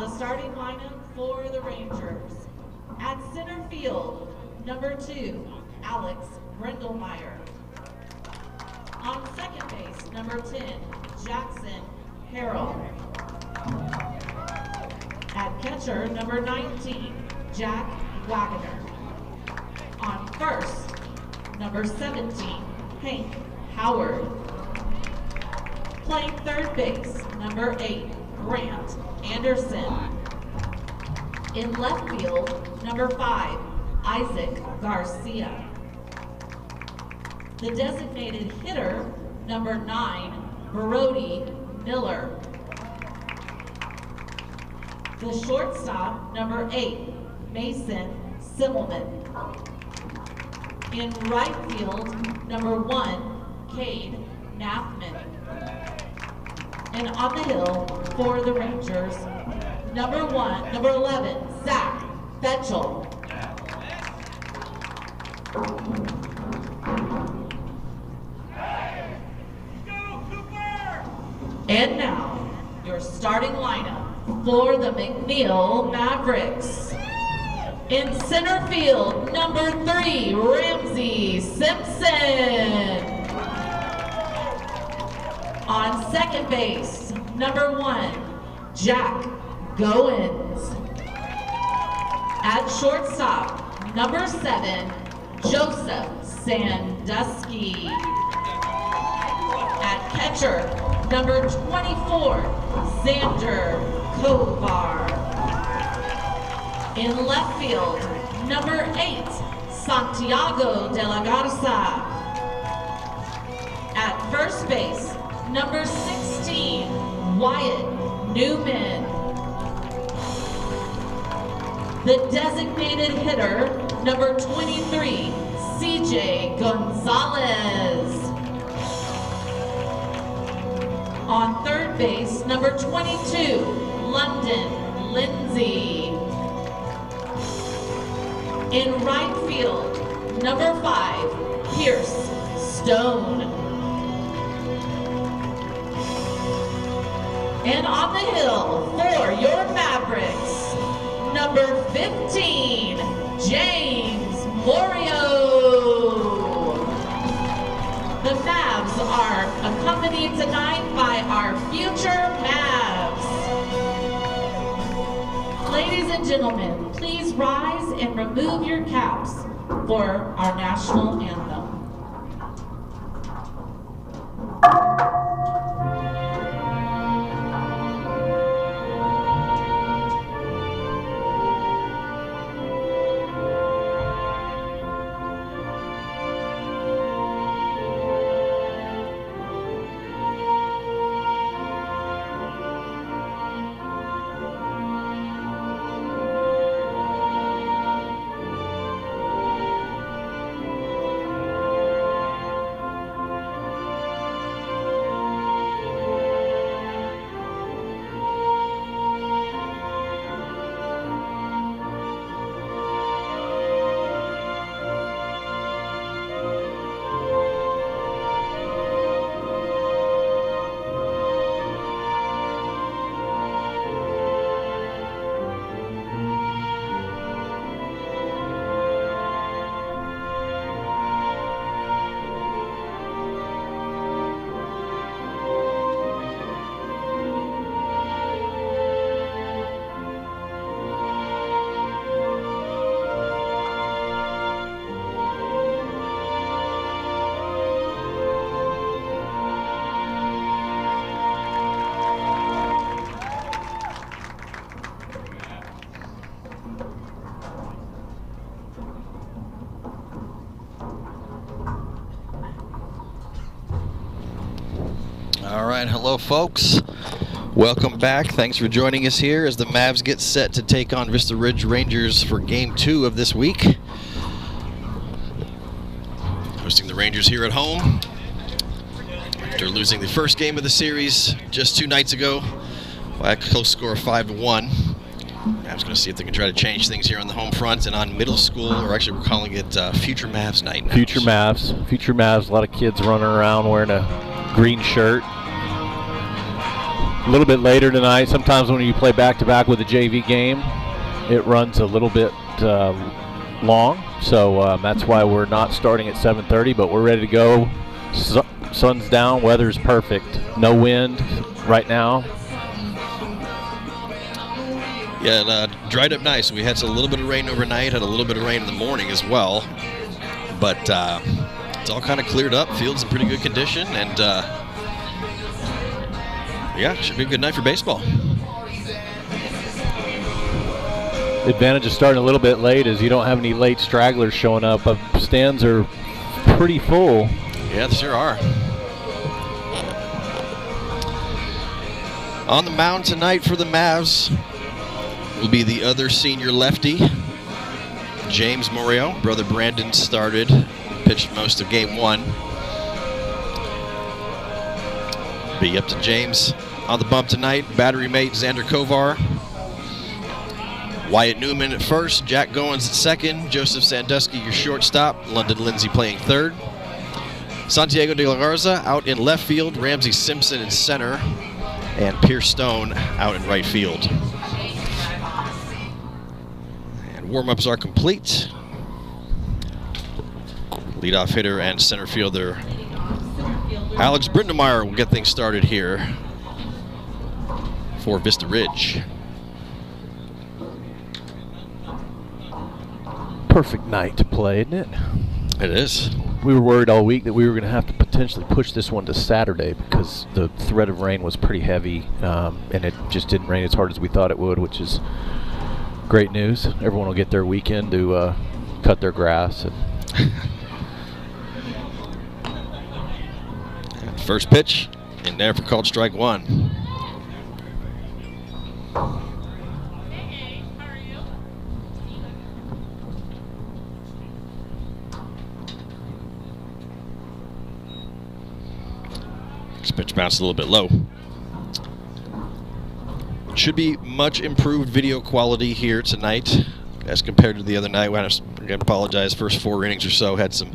the starting lineup for the Rangers. At center field, number 2, Alex Brendelmeyer. On second base, number 10, Jackson Harrell. At catcher, number 19, Jack Wagner. On first, number 17, Hank Howard. Playing third base, number 8, Grant Anderson. In left field, number 5, Isaac Garcia. The designated hitter, number 9, Brody Miller. The shortstop, number 8, Mason Simmelman. In right field, number 1, Cade Nathman. And on the hill for the Rangers, number 11, Zach Fetchel. And now, your starting lineup for the McNeil Mavericks. In center field, number 3, Ramsey Simpson. On second base, number 1, Jack Goins. At shortstop, number 7, Joseph Sandusky. At catcher, number 24, Xander Kovar. In left field, number 8, Santiago de la Garza. At first base, number 16, Wyatt Newman. The designated hitter, number 23, CJ Gonzalez. On third base, number 22, London Lindsay. In right field, number 5, Pierce Stone. And on the hill for your Mavericks, number 15, James Morio. The Mavs are accompanied tonight by our future Mavs. Ladies and gentlemen, please rise and remove your caps for our national anthem. All right, hello folks. Welcome back. Thanks for joining us here as the Mavs get set to take on Vista Ridge Rangers for Game 2 of this week. Hosting the Rangers here at home after losing the first game of the series just 2 nights ago by a close score of 5-1. Mavs going to see if they can try to change things here on the home front and on middle school, or actually we're calling it Future Mavs Night now. Future Mavs. A lot of kids running around wearing a green shirt. A little bit later tonight. Sometimes when you play back-to-back with a JV game, it runs a little bit long. So that's why we're not starting at 7:30, but we're ready to go. Sun's down, weather's perfect. No wind right now. Yeah, it dried up nice. We had a little bit of rain overnight, had a little bit of rain in the morning as well. But it's all kind of cleared up. Field's in pretty good condition. And, yeah, should be a good night for baseball. The advantage of starting a little bit late is you don't have any late stragglers showing up. Stands are pretty full. Yeah, they sure are. On the mound tonight for the Mavs will be the other senior lefty, James Morio. Brother Brandon started, pitched most of game 1. Be up to James on the bump tonight. Battery mate Xander Kovar. Wyatt Newman at first, Jack Goins at second, Joseph Sandusky your shortstop, London Lindsay playing third. Santiago de la Garza out in left field, Ramsey Simpson in center, and Pierce Stone out in right field. And warm-ups are complete. Leadoff hitter and center fielder Alex Brindemeyer will get things started here for Vista Ridge. Perfect night to play, isn't it? It is. We were worried all week that we were going to have to potentially push this one to Saturday because the threat of rain was pretty heavy, and it just didn't rain as hard as we thought it would, which is great news. Everyone will get their weekend to cut their grass. And first pitch in there for called strike 1. Pitch bounced a little bit low. Should be much improved video quality here tonight as compared to the other night. I apologize. First 4 innings or so had some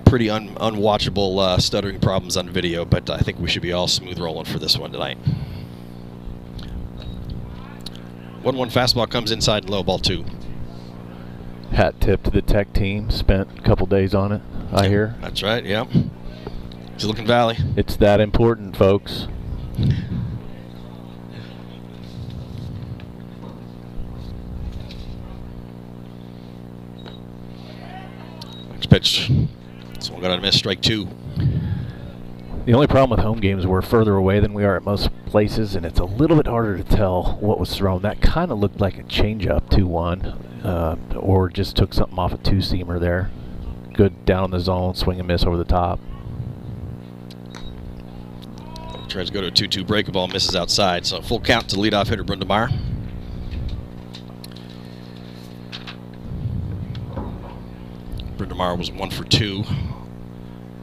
pretty unwatchable stuttering problems on video, but I think we should be all smooth rolling for this one tonight. 1-1 fastball comes inside, low, ball 2. Hat tip to the tech team. Spent a couple days on it, I hear. That's right, yeah. Silicon Valley. It's that important, folks. Next pitch. This one got a miss, strike 2. The only problem with home games, we're further away than we are at most places, and it's a little bit harder to tell what was thrown. That kind of looked like a changeup, 2-1, or just took something off a 2-seamer there. Good down in the zone, swing and miss over the top. Tries to go to a 2-2 break, a ball misses outside. So full count to leadoff hitter Brundemeyer. Brundemeyer was 1 for 2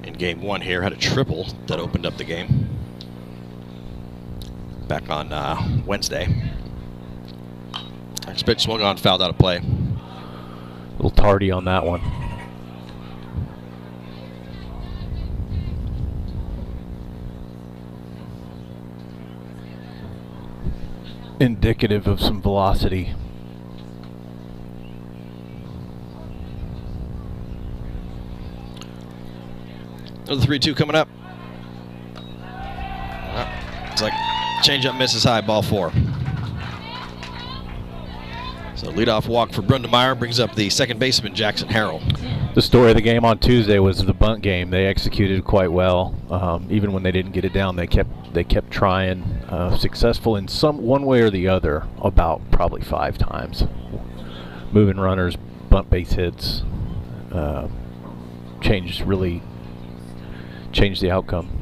in game 1 here. Had a triple that opened up the game back on Wednesday. Next pitch swung on, fouled out of play. A little tardy on that one. Indicative of some velocity. Another 3-2 coming up. It's like changeup misses high, ball 4. So leadoff walk for Brundemeyer brings up the second baseman Jackson Harrell. The story of the game on Tuesday was the bunt game. They executed quite well. Even when they didn't get it down, they kept trying. Successful in one way or the other about probably 5 times. Moving runners, bunt base hits, really changed the outcome.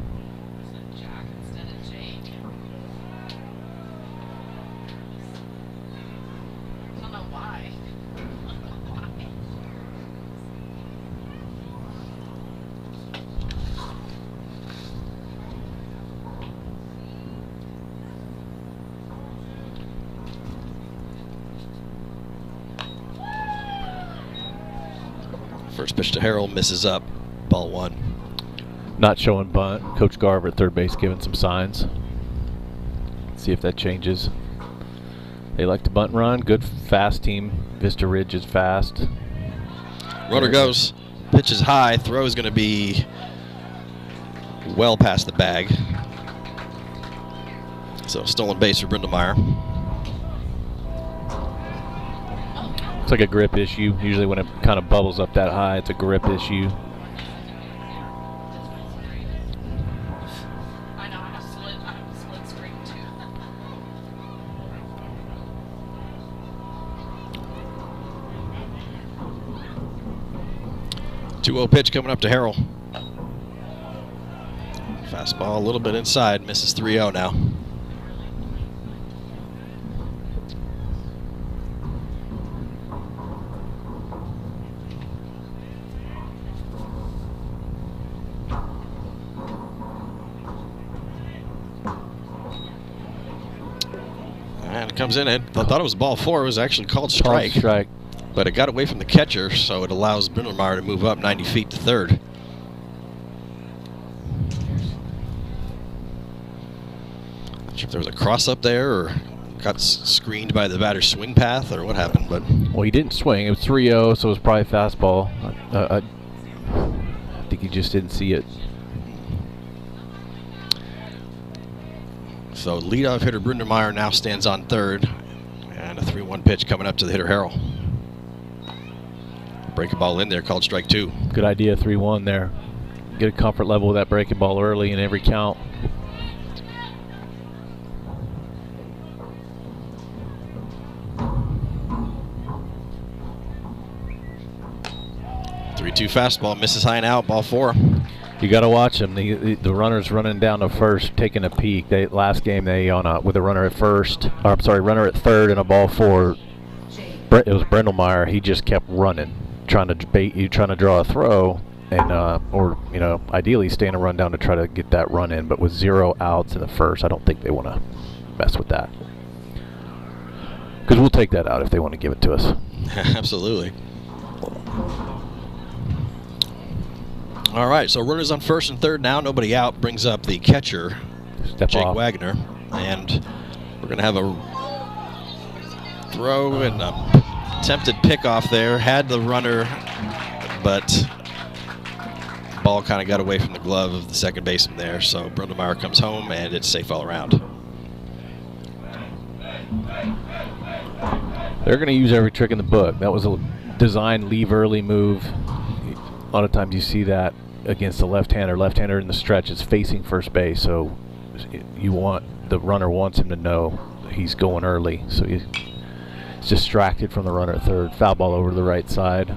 First pitch to Harrell, misses up, ball 1. Not showing bunt. Coach Garver at third base giving some signs. See if that changes. They like to bunt and run. Good, fast team. Vista Ridge is fast. Runner goes. Pitch is high. Throw is going to be well past the bag. So stolen base for Brindlemeyer. It's like a grip issue. Usually when it kind of bubbles up that high, it's a grip issue. I know, I have a split screen too. 2-0 pitch coming up to Harrell. Fastball a little bit inside, misses 3-0 now. And it comes in. I thought it was ball 4. It was actually called strike. Called strike. But it got away from the catcher, so it allows Brindlemeyer to move up 90 feet to third. Not sure if there was a cross up there or got screened by the batter's swing path or what happened, but Well, he didn't swing. It was 3-0, so it was probably fastball. I think he just didn't see it. so leadoff hitter Brindlemeyer now stands on third, and a 3-1 pitch coming up to the hitter Harrell. Breaking ball in there, called strike 2. Good idea, 3-1 there. Get a comfort level with that breaking ball early in every count. Three-two fastball, misses high and out, ball 4. You got to watch him. The runner's running down to first, taking a peek. Last game they with a runner at first, or I'm sorry, runner at third and a ball 4. It was Brindlemeyer. He just kept running, trying to bait you, trying to draw a throw, and or ideally stand a run down to try to get that run in. But with 0 outs in the first, I don't think they want to mess with that, because we'll take that out if they want to give it to us. Absolutely. All right, so runners on first and third now, nobody out. Brings up the catcher, Jake off. Wagner, and we're going to have a throw and a attempted pickoff there. Had the runner, but ball kind of got away from the glove of the second baseman there. So Brindlemeyer comes home, and it's safe all around. They're going to use every trick in the book. That was a design leave early move. A lot of times you see that against the left-hander. Left-hander in the stretch is facing first base, so the runner wants him to know he's going early. So he's distracted from the runner at third. Foul ball over to the right side.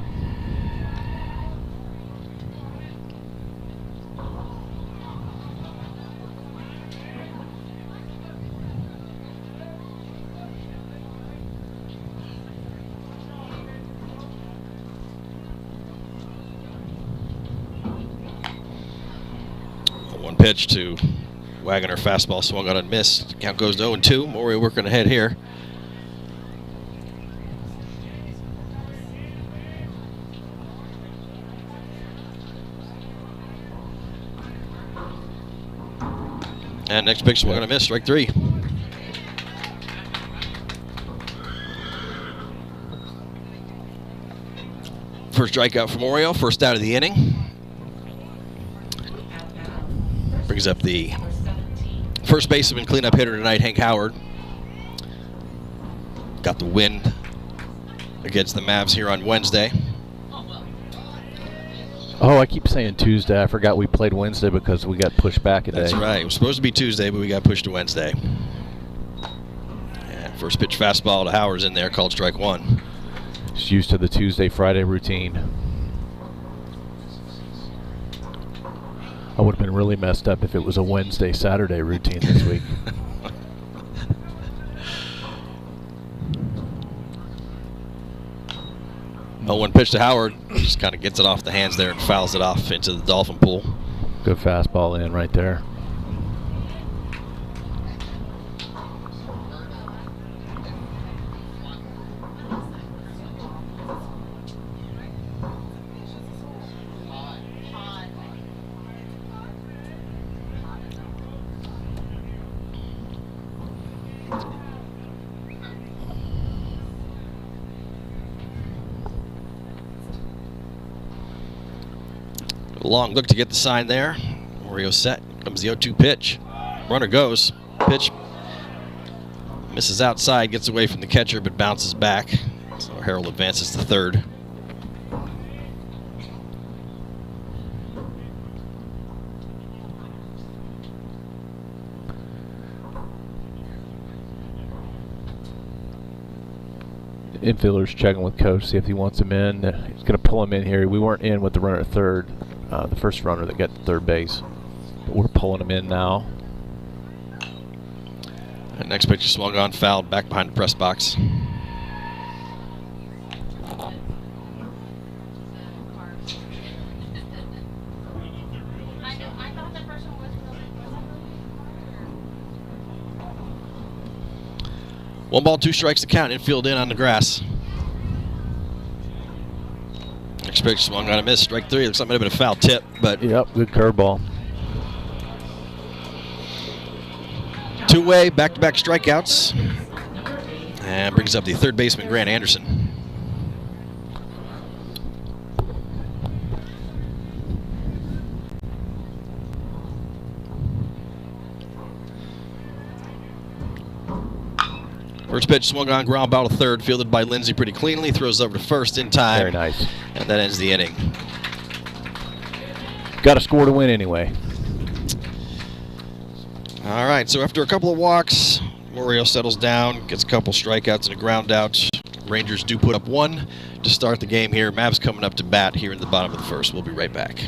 One pitch to Wagner, fastball swung on and missed. Count goes to 0-2. Morey working ahead here. And next pitch swung on and missed. Strike 3. First strikeout for Morey, first out of the inning. Brings up the first baseman cleanup hitter tonight, Hank Howard. Got the win against the Mavs here on Wednesday. Oh, I keep saying Tuesday. I forgot we played Wednesday because we got pushed back a day. That's right. It was supposed to be Tuesday, but we got pushed to Wednesday. And first pitch fastball to Howard's in there, called strike 1. Just used to the Tuesday, Friday routine. I would have been really messed up if it was a Wednesday, Saturday routine this week. Oh, one pitch to Howard. Just kind of gets it off the hands there and fouls it off into the Dolphin pool. Good fastball in right there. Long look to get the sign there. Oreo set. Comes the 0-2 pitch. Runner goes. Pitch misses outside, gets away from the catcher, but bounces back. So Harrell advances to third. Infielder's checking with coach, see if he wants him in. He's going to pull him in here. We weren't in with the runner at third, the first runner that got to third base. But we're pulling him in now. And next pitch is swung on, fouled, back behind the press box. One ball, 2 strikes to count. Infield in on the grass. Next pitch swung on a miss. Strike 3. Looks like it might have been a foul tip, but yep, good curveball. Two-way, back-to-back strikeouts, and brings up the third baseman Grant Anderson. First pitch swung on, ground ball to third, fielded by Lindsay pretty cleanly, throws over to first in time. Very nice. And that ends the inning. Got to score to win anyway. All right, so after a couple of walks, Oreo settles down, gets a couple strikeouts and a ground out. Rangers do put up 1 to start the game here. Mavs coming up to bat here in the bottom of the first. We'll be right back.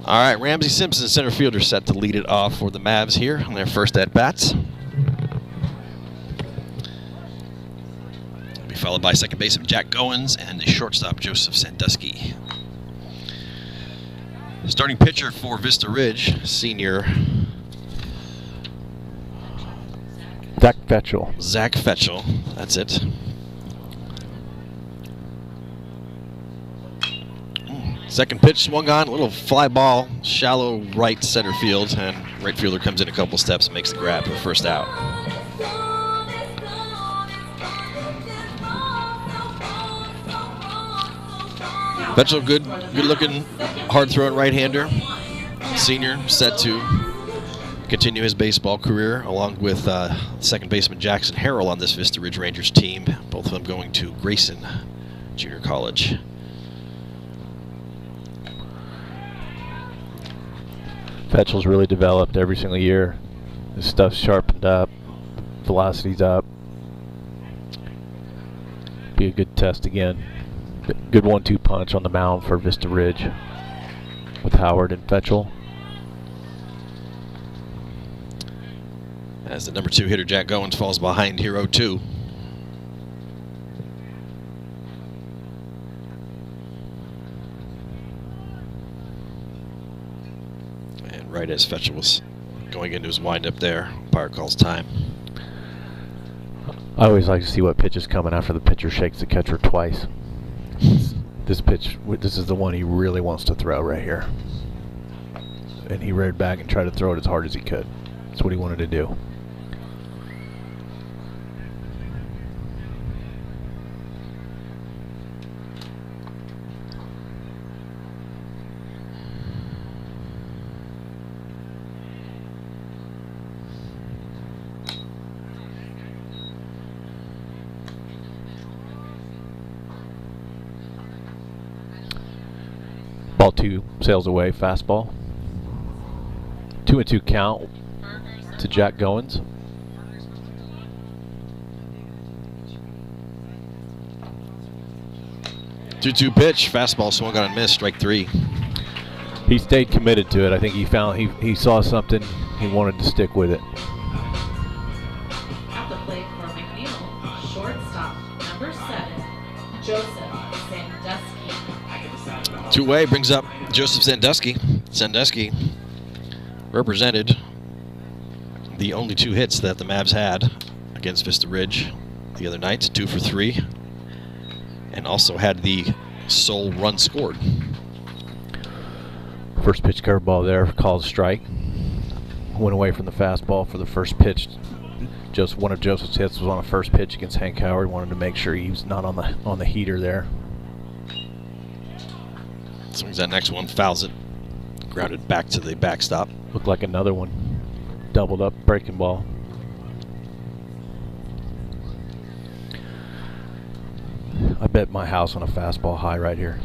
All right, Ramsey Simpson, center fielder, set to lead it off for the Mavs here on their first at-bats. Will be followed by second baseman Jack Goins and the shortstop Joseph Sandusky. Starting pitcher for Vista Ridge, senior Zach Fetchel. Zach Fetchel, that's it. Second pitch swung on, a little fly ball, shallow right center field, and right fielder comes in a couple steps and makes the grab for the first out. Fetchel, good looking, hard throwing right-hander. Senior set to continue his baseball career, along with second baseman Jackson Harrell on this Vista Ridge Rangers team, both of them going to Grayson Junior College. Fetchel's really developed every single year. His stuff's sharpened up, velocity's up. Be a good test again. Good 1-2 punch on the mound for Vista Ridge with Howard and Fetchel. As the number 2 hitter Jack Goins falls behind Hero 2. And right as Fetchel was going into his windup there, umpire calls time. I always like to see what pitch is coming after the pitcher shakes the catcher twice. This pitch, this is the one he really wants to throw right here. And he reared back and tried to throw it as hard as he could. That's what he wanted to do. Ball 2 sails away, fastball. 2-2 count to Jack Goins. Two-two pitch, fastball swung on and missed, strike 3. He stayed committed to it. I think he saw something, he wanted to stick with it. At the plate for McNeil, shortstop, number 7, Joseph Sandusky. Two-way brings up Joseph Sandusky. Sandusky represented the only 2 hits that the Mavs had against Vista Ridge the other night, 2 for 3, and also had the sole run scored. First pitch curveball there, called strike. Went away from the fastball for the first pitch. Just one of Joseph's hits was on a first pitch against Hank Howard. Wanted to make sure he was not on the heater there. Swings that next one, fouls it, grounded back to the backstop. Looked like another one. Doubled up breaking ball. I bet my house on a fastball high right here.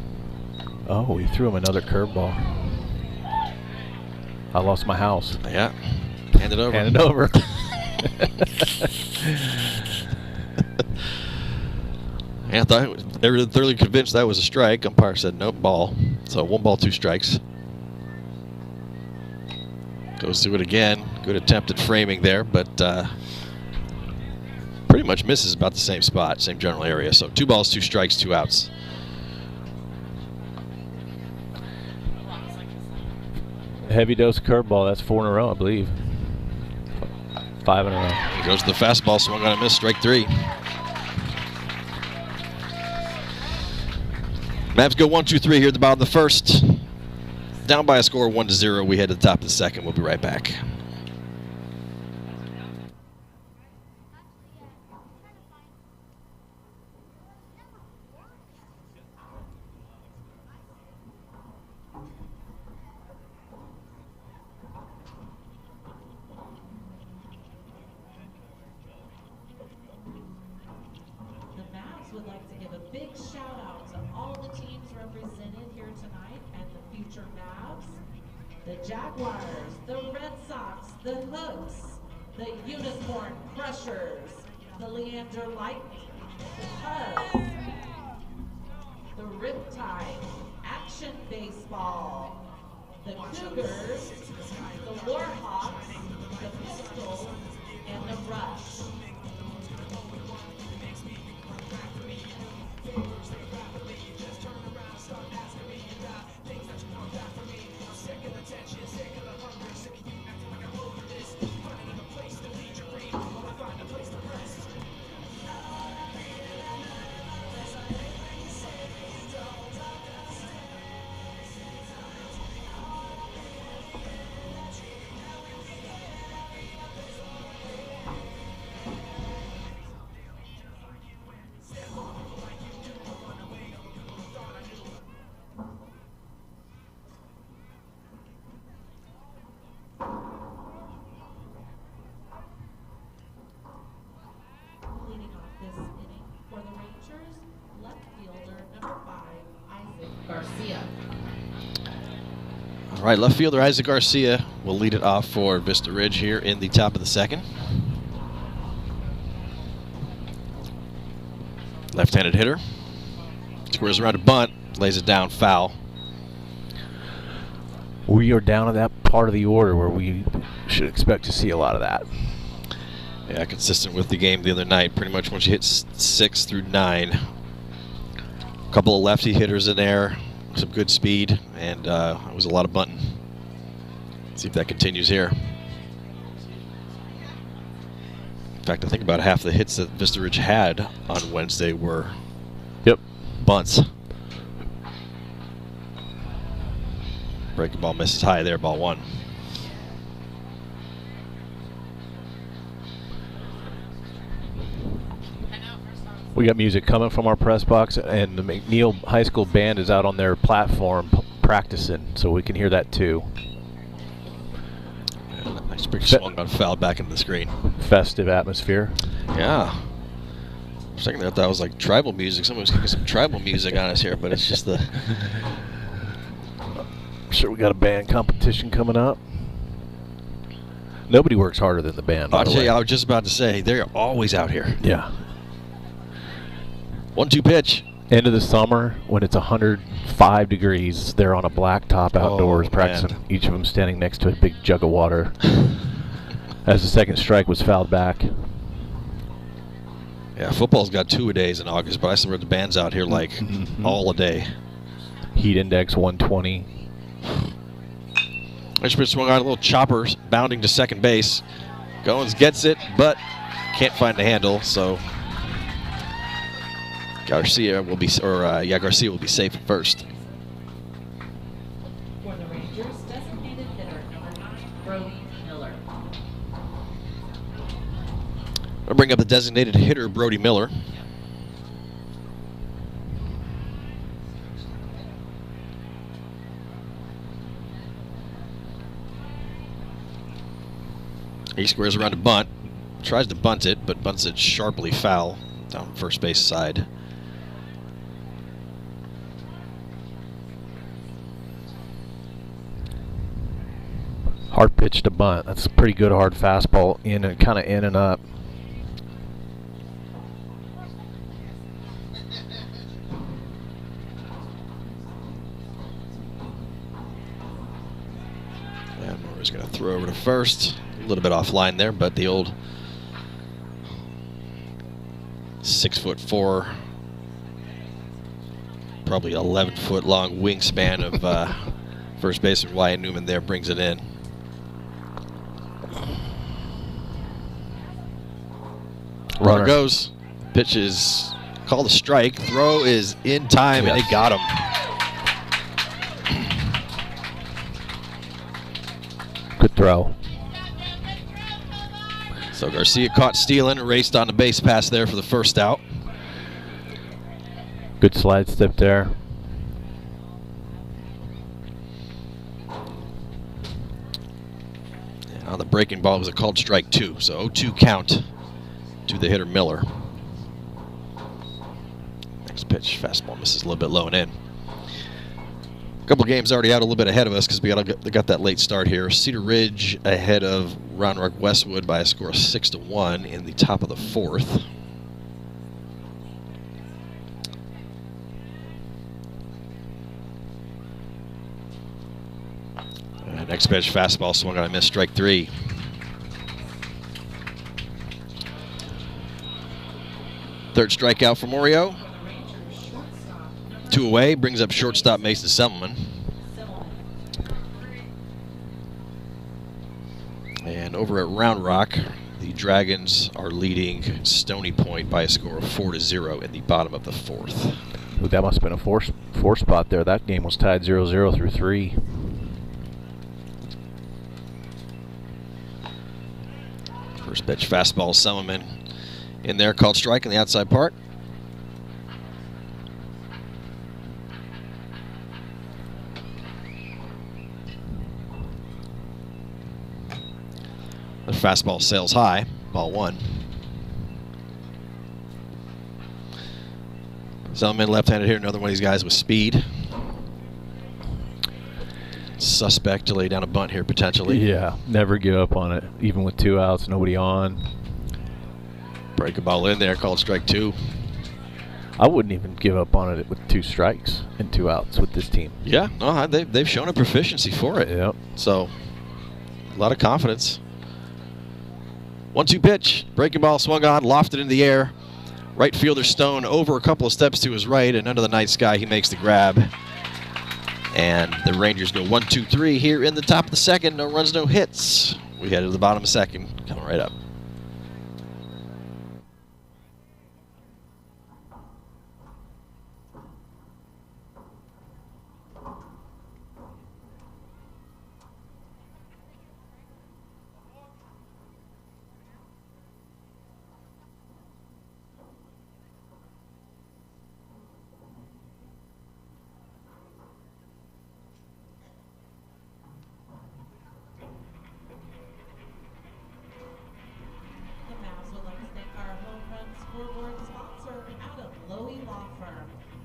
Oh, he threw him another curveball. I lost my house. Yeah, hand it over. Hand it over. Yeah, I thought they were thoroughly convinced that was a strike. Umpire said nope, ball. So 1 ball, 2 strikes. Goes through it again. Good attempt at framing there, but pretty much misses about the same spot, same general area. So 2 balls, 2 strikes, 2 outs. Heavy dose curveball. That's 4 in a row, I believe. 5 in a row. Goes to the fastball, swung on and missed, strike 3. Mavs go 1-2-3 here at the bottom of the first. Down by a score of 1-0. We head to the top of the second. We'll be right back. The Mavs would like to give a big shout out to all the teams represented here tonight and the future Mavs. The Jaguars, the Red Sox, the Hooks, the Unicorn Crushers, the Leander Lightning, the Cubs, the Riptide, Action Baseball, the Cougars, the Warhawks, the Pistols, and the Rush. All right, left fielder Isaac Garcia will lead it off for Vista Ridge here in the top of the second. Left-handed hitter. Squares around a bunt, lays it down, foul. We are down to that part of the order where we should expect to see a lot of that. Yeah, consistent with the game the other night. Pretty much once you hit 6 through 9. A couple of lefty hitters in there, some good speed, and it was a lot of bunting. See if that continues here. In fact, I think about half the hits that Vista Ridge had on Wednesday were bunts. Breaking ball misses high there, ball 1. We got music coming from our press box, and the McNeil High School band is out on their platform practicing, so we can hear that too. Yeah, nice big swung on foul back into the screen. Festive atmosphere. Yeah. For a second I thought that was like tribal music. Someone was kicking some tribal music on us here, but it's just the... I'm sure we got a band competition coming up. Nobody works harder than the band, by I'll the tell way. you, I was just about to say, they're always out here. Yeah. 1-2 pitch. End of the summer, when it's 105 degrees, they're on a black top outdoors practicing, man. each of them standing next to a big jug of water. As the second strike was fouled back. Yeah, football's got 2-a-days in August, but I swear the band's out here like all a day. Heat index 120. Nice pitch swung on, a little chopper bounding to second base. Goins gets it, but can't find the handle, so Garcia will be, Garcia will be safe at first. For the Rangers, designated hitter number 9, Brody Miller. I'll bring up the designated hitter, Brody Miller. He squares around a bunt, tries to bunt it, but bunts it sharply foul down first base side. Hard pitch to bunt. That's a pretty good hard fastball, in and kind of in and up. And Moore's going to throw over to first. A little bit offline there, but the old 6'4", probably 11-foot long wingspan of first baseman Wyatt Newman there brings it in. Runner goes. Pitch is called a strike. Throw is in time, and they got him. Good throw. So Garcia caught stealing, raced on the base pass there for the first out. Good slide step there. And on the breaking ball, it was a called strike 2. So 0-2 count to the hitter Miller. Next pitch, fastball misses a little bit low and in. A couple games already out a little bit ahead of us because we got that late start here. Cedar Ridge ahead of Round Rock Westwood by a score of 6-1 in the top of the 4th. Next pitch, fastball swung on a miss, strike 3. Third strikeout for Morio. 2 away, brings up shortstop Mason Semmelman. And over at Round Rock, the Dragons are leading Stony Point by a score of 4-0 in the bottom of the 4th. Ooh, that must have been a four spot there. That game was tied 0-0 through 3. First pitch, fastball, Semmelman in there, called strike in the outside part. The fastball sails high, ball 1. Semmelman left-handed here, another one of these guys with speed. Suspect to lay down a bunt here potentially. Yeah, never give up on it. Even with 2 outs, nobody on. Break a ball in there, called strike 2. I wouldn't even give up on it with 2 strikes and 2 outs with this team. Yeah, no, they've shown a proficiency for it. Yep. So, a lot of confidence. 1-2 pitch. Breaking ball swung on, lofted into the air. Right fielder Stone over a couple of steps to his right, and under the night sky, he makes the grab. And the Rangers go 1-2-3 here in the top of the second. No runs, no hits. We head to the bottom of the second, coming right up.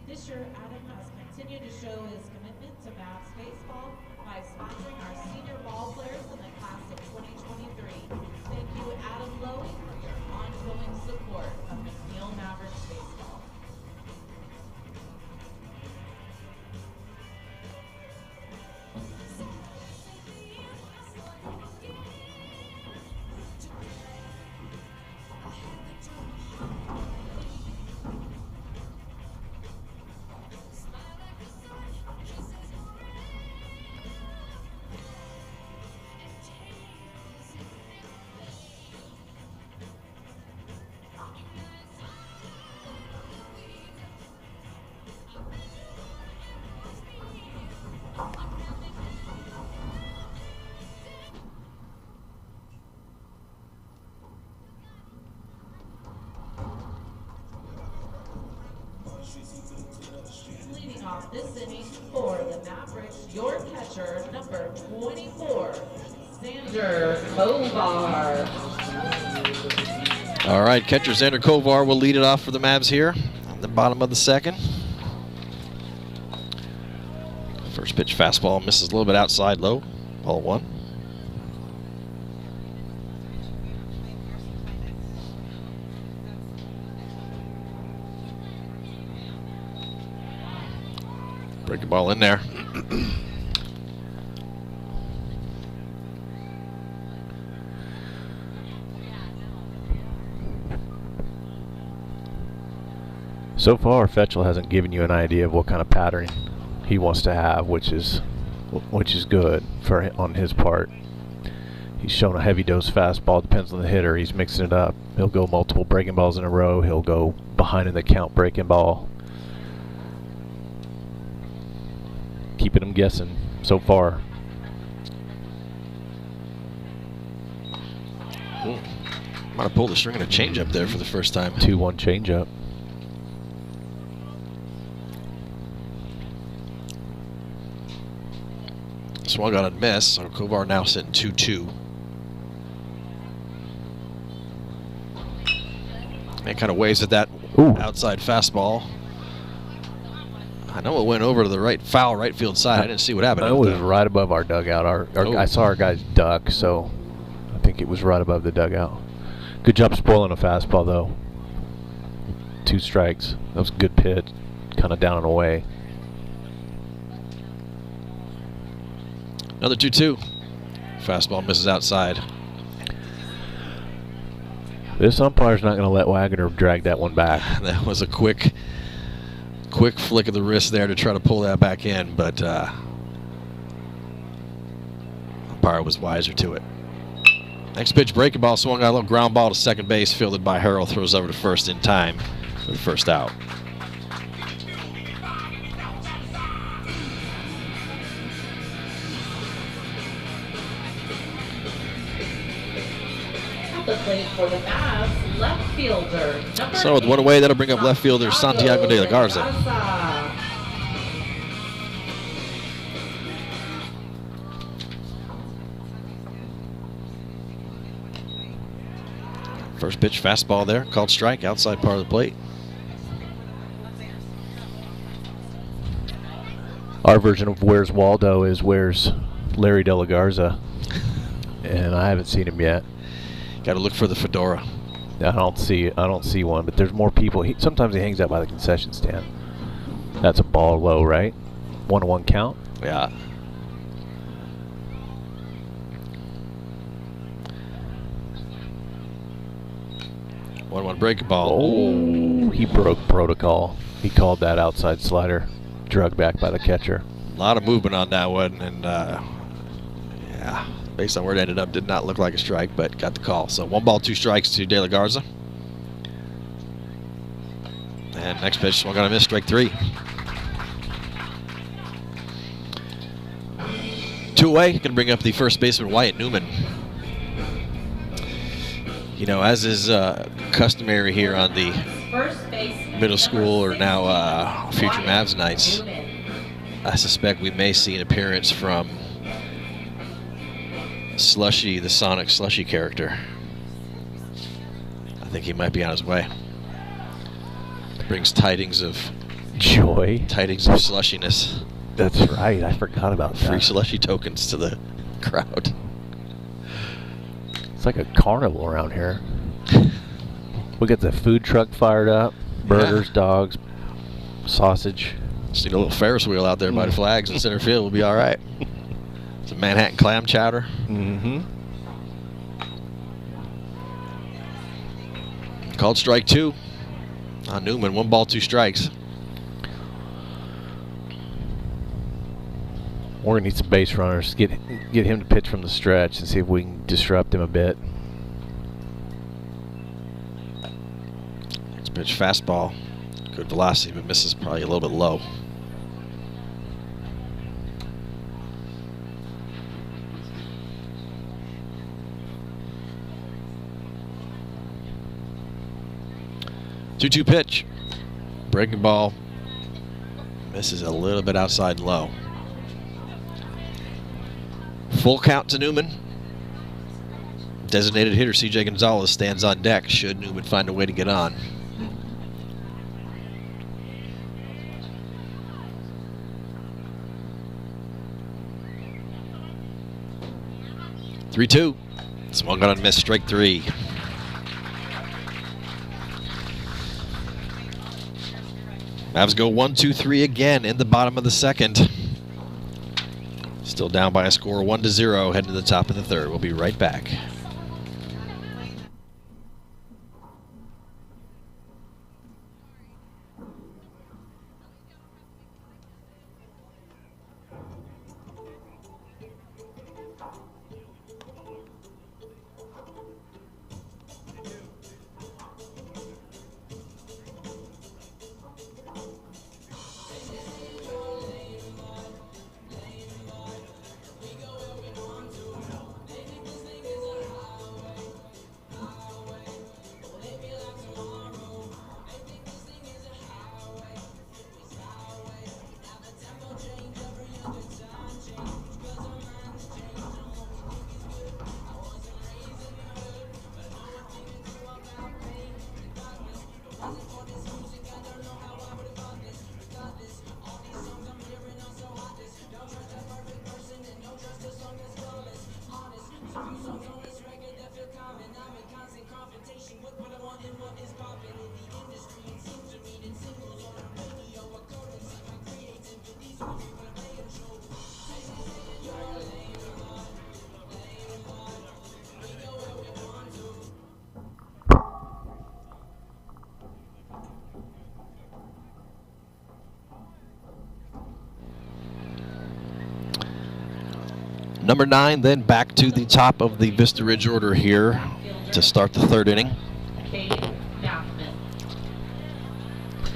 This year, Adam has continued to show his commitment to Mavs baseball by sponsoring our senior ball players in the class of 2023. Thank you, Adam Lowy, for your ongoing support of McNeil Mavericks baseball. Leading off this inning for the Mavericks, your catcher, number 24, Xander Kovar. All right, catcher Xander Kovar will lead it off for the Mavs here on the bottom of the second. First pitch fastball misses a little bit outside low, ball 1. Break a ball in there. So far, Fetchel hasn't given you an idea of what kind of pattern he wants to have, which is good for on his part. He's shown a heavy dose fastball. Depends on the hitter. He's mixing it up. He'll go multiple breaking balls in a row. He'll go behind in the count breaking ball. Keeping him guessing so far. Ooh. Might have pulled the string and a changeup there for the first time. 2-1 changeup. Swung on and missed, so Kovar now sitting 2-2. And kind of waves at that outside fastball. I know it went over to the foul right field side. I didn't see what happened. It was right above our dugout. I saw our guys duck, so I think it was right above the dugout. Good job spoiling a fastball, though. 2 strikes. That was a good pitch, kind of down and away. Another 2-2. Fastball misses outside. This umpire's not going to let Wagner drag that one back. That was a quick flick of the wrist there to try to pull that back in, but umpire was wiser to it. Next pitch, breaking ball, swung out a little ground ball to second base, fielded by Harrell, throws over to first in time for the first out. The plate for the Mavs, left fielder. So with one away, that'll bring up left fielder Santiago de la Garza. First pitch fastball there, called strike, outside part of the plate. Our version of Where's Waldo is Where's Larry De La Garza, and I haven't seen him yet. Got to look for the fedora. I don't see one, but there's more people. Sometimes he hangs out by the concession stand. That's a ball low, right? 1-1 count. Yeah. One break ball. Oh, he broke protocol. He called that outside slider, drug back by the catcher. A lot of movement on that one, and yeah, based on where it ended up, did not look like a strike, but got the call. So 1 ball, 2 strikes to De La Garza. And next pitch, swung on a miss, strike 3. 2 away, gonna bring up the first baseman Wyatt Newman. You know, as is customary here on the middle school or now future Mavs nights, I suspect we may see an appearance from Slushy, the Sonic Slushy character. I think he might be on his way. Brings tidings of joy, tidings of slushiness. That's right. I forgot about that. Free slushy tokens to the crowd. It's like a carnival around here. We got the food truck fired up. Burgers, dogs, sausage. Just need a little Ferris wheel out there by the flags in center field. We'll be all right. Some Manhattan clam chowder. Mm-hmm. Called strike 2 on Newman. 1 ball, 2 strikes. We're gonna need some base runners. Get him to pitch from the stretch and see if we can disrupt him a bit. Next pitch, fastball. Good velocity, but misses probably a little bit low. Two-two pitch. Breaking ball. Misses a little bit outside low. Full count to Newman. Designated hitter C.J. Gonzalez stands on deck should Newman find a way to get on. Three-two. Swung on and missed, strike 3. Mavs go 1-2-3 again in the bottom of the second. Still down by a score 1-0, heading to the top of the third. We'll be right back. Number 9 then back to the top of the Vista Ridge order here to start the third inning.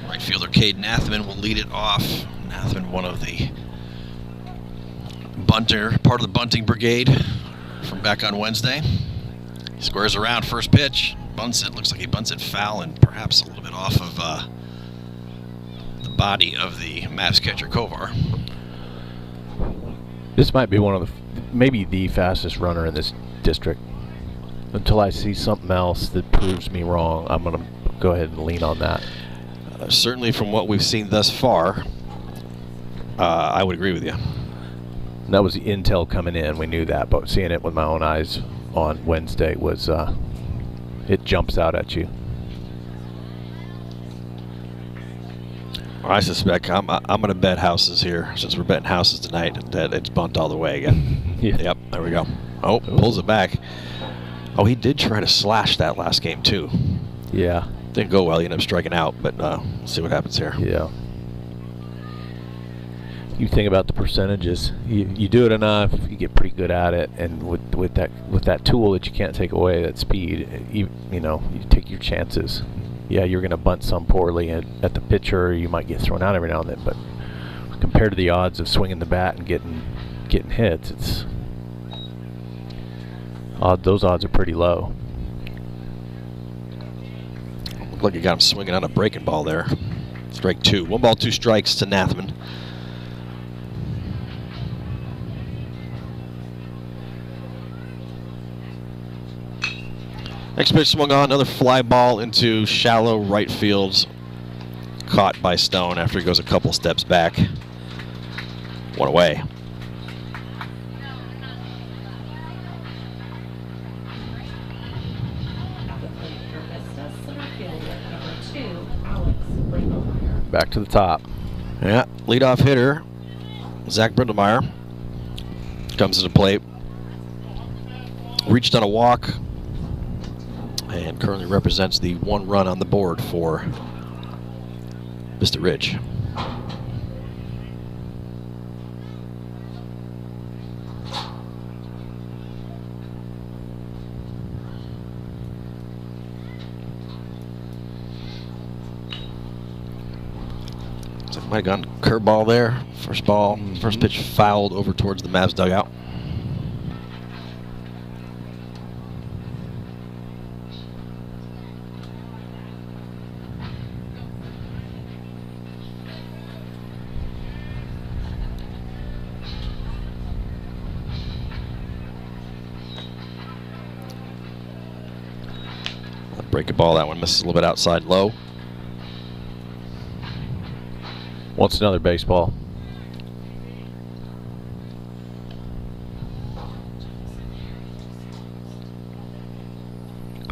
Right fielder Cade Nathman will lead it off. Nathman, one of the part of the bunting brigade from back on Wednesday. He squares around, first pitch, bunts it. Looks like he bunts it foul and perhaps a little bit off of the body of the Mavs catcher Kovar. This might be one of the, maybe the fastest runner in this district. Until I see something else that proves me wrong, I'm going to go ahead and lean on that. Certainly from what we've seen thus far, I would agree with you. And that was the intel coming in. We knew that, but seeing it with my own eyes on Wednesday was, it jumps out at you. I suspect I'm going to bet houses here, since we're betting houses tonight, that it's bunt all the way again. Yeah. Yep, there we go. Oh, pulls it back. Oh, he did try to slash that last game, too. Yeah. Didn't go well. He ended up striking out, but we'll see what happens here. Yeah. You think about the percentages. You do it enough, you get pretty good at it, and with that tool that you can't take away, that speed, you take your chances. Yeah, you're going to bunt some poorly at the pitcher. You might get thrown out every now and then, but compared to the odds of swinging the bat and getting hits, those odds are pretty low. Looked like he got him swinging on a breaking ball there. Strike 2. 1 ball, 2 strikes to Nathman. Next pitch swung on, another fly ball into shallow right field. Caught by Stone after he goes a couple steps back. 1 away. Vista, center fielder, number 2, Alex Brindlemeyer. Back to the top. Yeah, leadoff hitter, Zach Brindlemeyer, comes to the plate. Reached on a walk and currently represents the 1 run on the board for Vista Ridge. So might have gone curveball there. First ball, first pitch fouled over towards the Mavs dugout. Break a ball, that one misses a little bit outside low. Wants another baseball.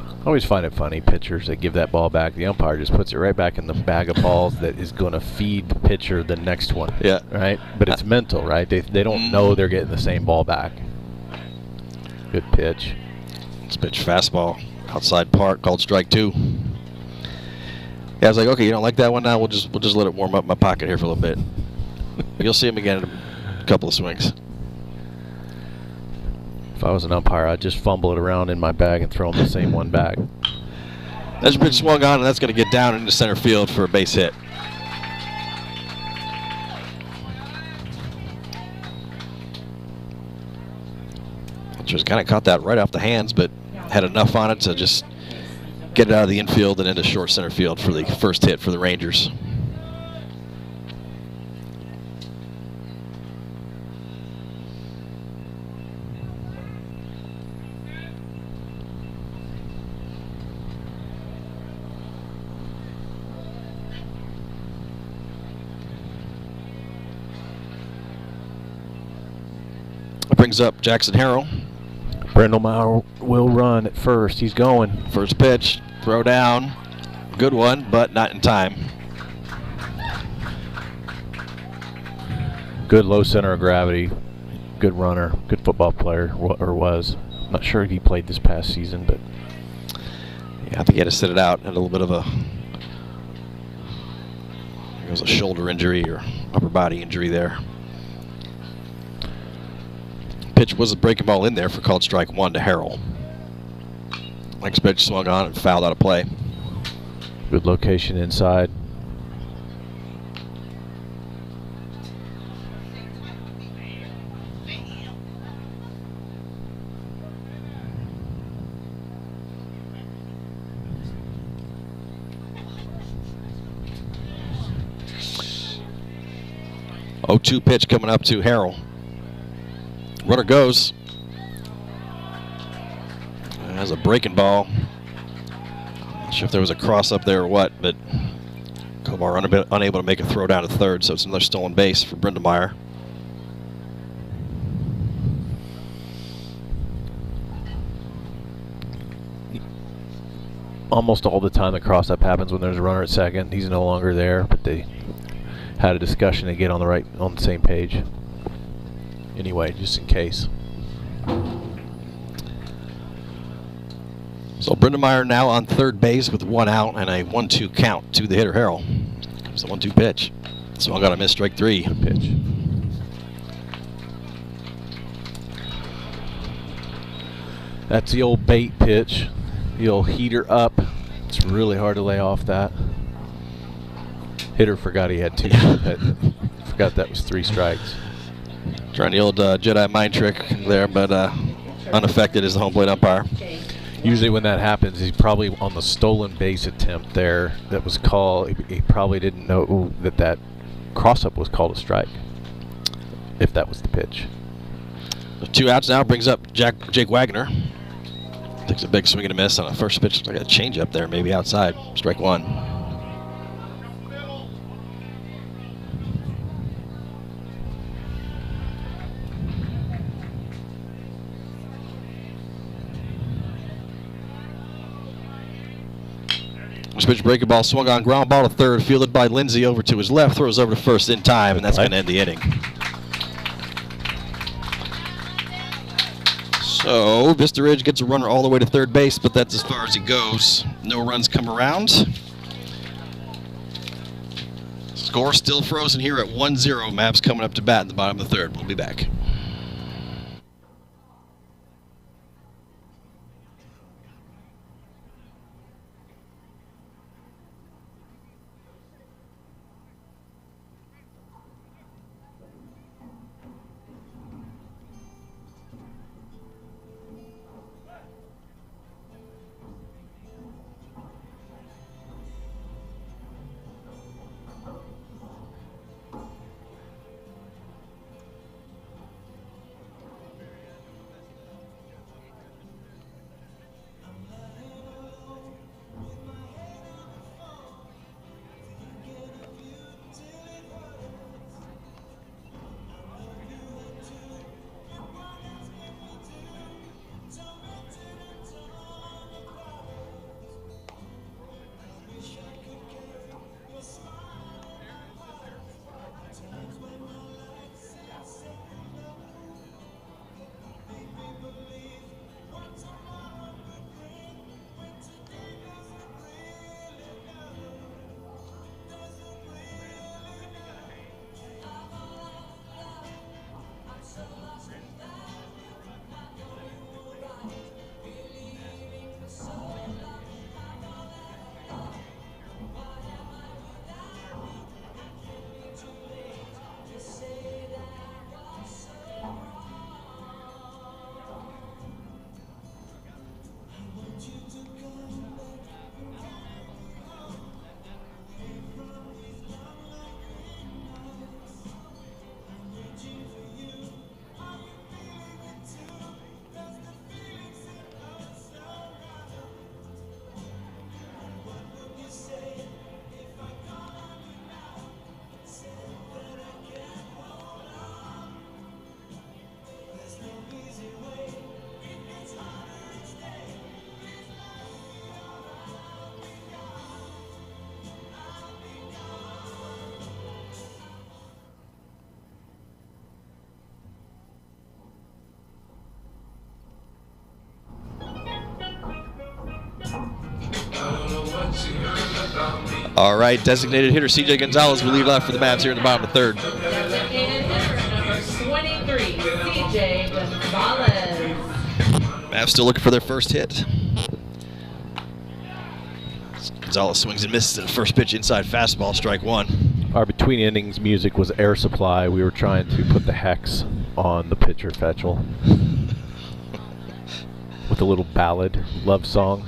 I always find it funny, pitchers that give that ball back. The umpire just puts it right back in the bag of balls that is going to feed the pitcher the next one. Yeah. Right? But it's mental, right? They don't know they're getting the same ball back. Good pitch. This pitch fastball. Outside park, called strike 2. Yeah, I was like, okay, you don't like that one now? We'll just let it warm up my pocket here for a little bit. You'll see him again in a couple of swings. If I was an umpire, I'd just fumble it around in my bag and throw him the same one back. That's a pitch swung on, and that's going to get down into center field for a base hit. Just kind of caught that right off the hands, but had enough on it to just get it out of the infield and into short center field for the first hit for the Rangers. That brings up Jackson Harrell. Brindlemeyer will run at first. He's going. First pitch, throw down. Good one, but not in time. Good low center of gravity. Good runner. Good football player, or was. Not sure if he played this past season, but yeah, I think he had to sit it out. Had a little bit of it was a shoulder injury or upper body injury there. Pitch was a breaking ball in there for called strike 1 to Harrell. Next pitch swung on and fouled out of play. good location inside. Oh, 2 pitch coming up to Harrell. Runner goes. Has a breaking ball. Not sure if there was a cross up there or what, but Komar unable to make a throw down to third, so it's another stolen base for Brindlemeyer. Almost all the time the cross-up happens when there's a runner at second. He's no longer there, but they had a discussion to get on the same page. Anyway, just in case. So Brindlemeyer now on third base with 1 out and a 1-2 count to the hitter Harrell. It's a 1-2 pitch. Swung on a miss, strike 3. Good pitch. That's the old bait pitch. The old heater up. It's really hard to lay off that. Hitter forgot he had 2. Forgot that was 3 strikes. Trying the old Jedi mind trick there, but unaffected as the home plate umpire. Usually when that happens, he's probably on the stolen base attempt there that was called. He probably didn't know that that cross-up was called a strike, if that was the pitch. 2 outs now brings up Jake Wagner. Takes a big swing and a miss on a first pitch. Looks like a change up there, maybe outside. Strike 1. First pitch breaking ball swung on, ground ball to third, fielded by Lindsay over to his left, throws over to first in time, and that's going to end the inning. So Vista Ridge gets a runner all the way to third base, but that's as far as he goes. No runs come around. Score still frozen here at 1-0. Mavs coming up to bat in the bottom of the third. We'll be back. All right, designated hitter C.J. Gonzalez will lead off for the Mavs here in the bottom of the third. Designated hitter number 23, C.J. Gonzalez. Mavs still looking for their first hit. Gonzalez swings and misses at the first pitch inside fastball, strike 1. Our between innings music was Air Supply. We were trying to put the hex on the pitcher, Fetchel, with a little ballad love song.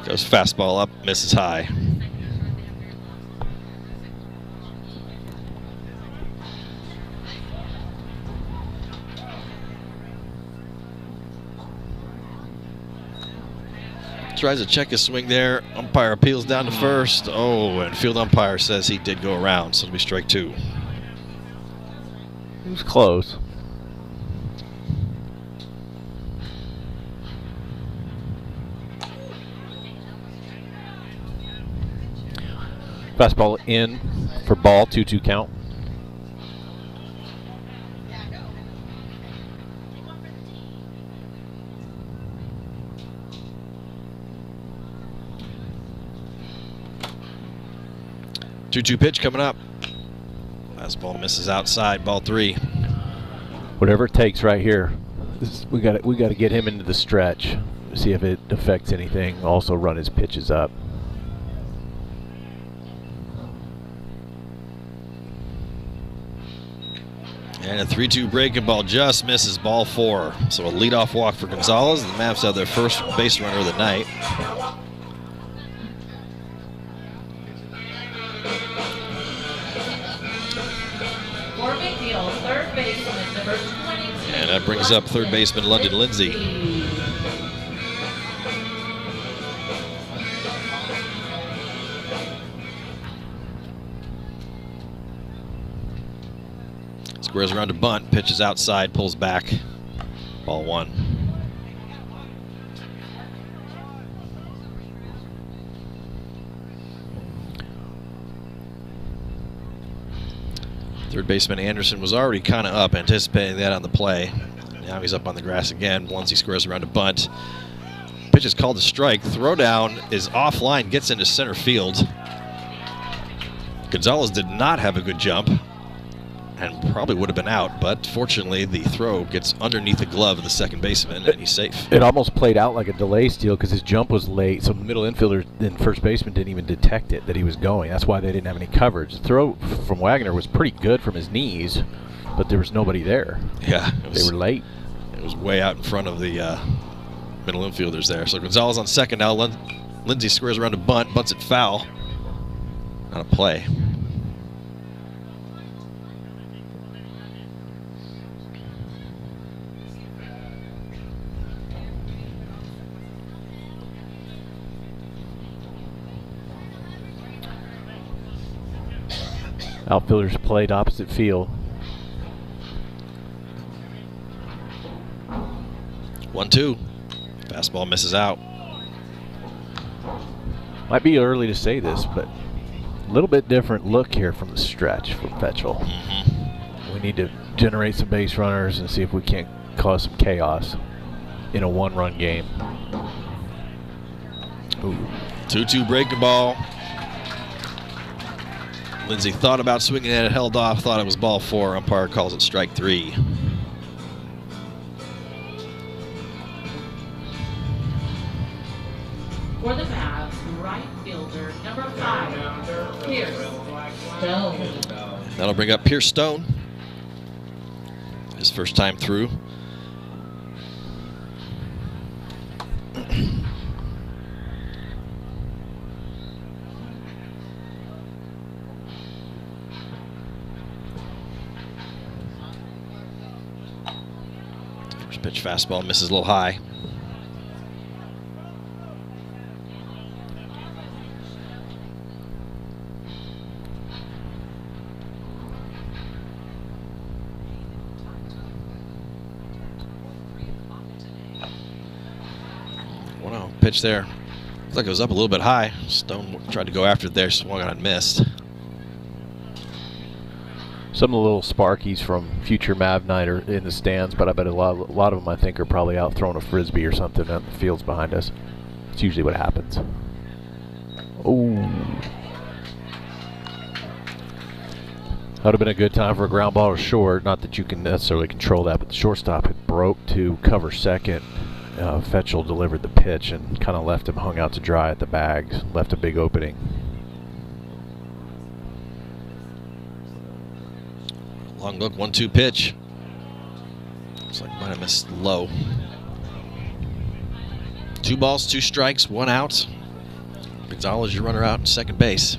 Goes fastball up, misses high. tries to check his swing there. Umpire appeals down to first. Oh, and field umpire says he did go around, so it'll be strike 2. It was close. Fastball in for ball, 2-2 count. Two-two pitch coming up. Fastball misses outside, ball 3. Whatever it takes right here. We got to get him into the stretch. See if it affects anything. Also run his pitches up. And a 3-2 breaking ball just misses, ball 4. So a leadoff walk for Gonzalez. The Mavs have their first base runner of the night. For McNeil, third baseman, number 22. And that brings up third baseman London Lindsay. Squares around to bunt, pitches outside, pulls back, ball 1. Third baseman Anderson was already kind of up, anticipating that on the play. Now he's up on the grass again. Once he squares around to bunt. Pitch is called a strike. Throwdown is offline, gets into center field. Gonzalez did not have a good jump and probably would have been out, but fortunately the throw gets underneath the glove of the second baseman and he's safe. It almost played out like a delay steal because his jump was late, so the middle infielder and first baseman didn't even detect it, that he was going. That's why they didn't have any coverage. The throw from Wagner was pretty good from his knees, but there was nobody there. Yeah. They were late. It was way out in front of the middle infielders there. So Gonzalez on second now. Lindsay squares around to bunt, bunts it foul. Not a play. Outfielders played opposite field. 1-2. Fastball misses out. Might be early to say this, but a little bit different look here from the stretch from Fetchel. We need to generate some base runners and see if we can't cause some chaos in a one-run game. 2-2 breaking ball. Lindsay thought about swinging at it, held off, thought it was ball 4. Umpire calls it strike 3. For the Mavs, right fielder, number 5, Pierce Stone. That'll bring up Pierce Stone. His first time through. First pitch fastball misses a little high. Pitch there. Looks like it was up a little bit high. Stone tried to go after it there, swung on and missed. Some of the little sparkies from future Mav night are in the stands, but I bet a lot of them I think are probably out throwing a frisbee or something out in the fields behind us. It's usually what happens. Oh. That would have been a good time for a ground ball or short. Not that you can necessarily control that, but the shortstop had broke to cover second. Fetchel delivered the pitch and kind of left him hung out to dry at the bags, left a big opening. Long look, 1-2 pitch. Looks like might have missed low. 2 balls, 2 strikes, 1 out. Gonzalez, your runner out in second base.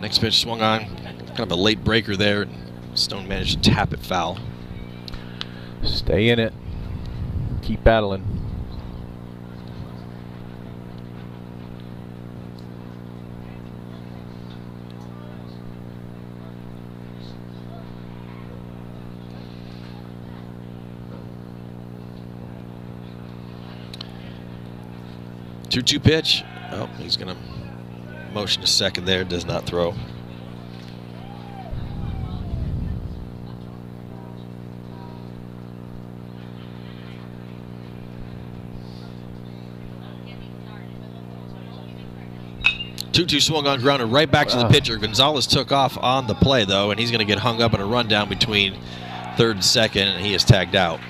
Next pitch swung on. Kind of a late breaker there. Stone managed to tap it foul. Stay in it. Keep battling. Two-two pitch. Oh, he's going to motion to second there. Does not throw. Two-two swung on grounder right back to the pitcher. Gonzalez took off on the play, though, and he's going to get hung up in a rundown between third and second, and he is tagged out.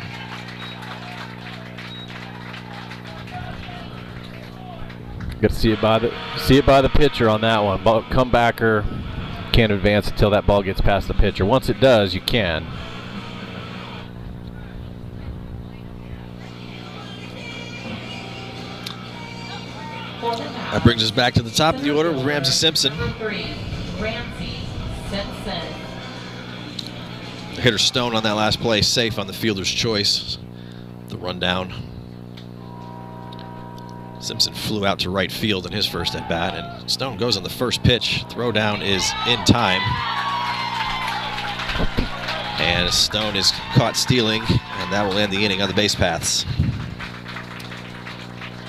Got to see it by the pitcher on that one. Comebacker can't advance until that ball gets past the pitcher. Once it does, you can. That brings us back to the top of the order with Ramsey Simpson. Ramsey Simpson. Hitter Stone on that last play, safe on the fielder's choice. The rundown. Simpson flew out to right field in his first at bat, and Stone goes on the first pitch. Throw down is in time. And Stone is caught stealing, and that will end the inning on the base paths.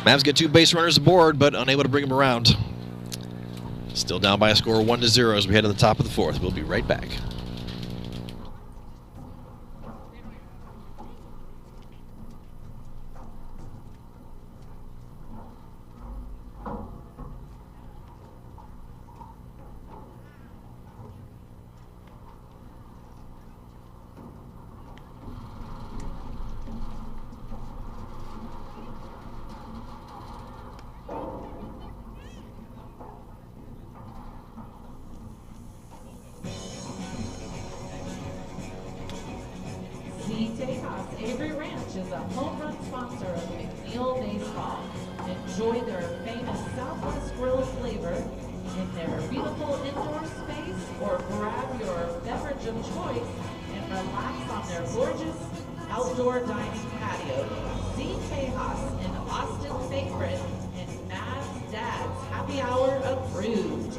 Mavs get 2 base runners aboard, but unable to bring them around. Still down by a score of 1-0 as we head to the top of the fourth. We'll be right back. Avery Ranch is a home run sponsor of McNeil Baseball. Enjoy their famous Southwest Grill flavor in their beautiful indoor space, or grab your beverage of choice and relax on their gorgeous outdoor dining patio. See Tejas in Austin favorite and Matt's Dad's Happy Hour approved.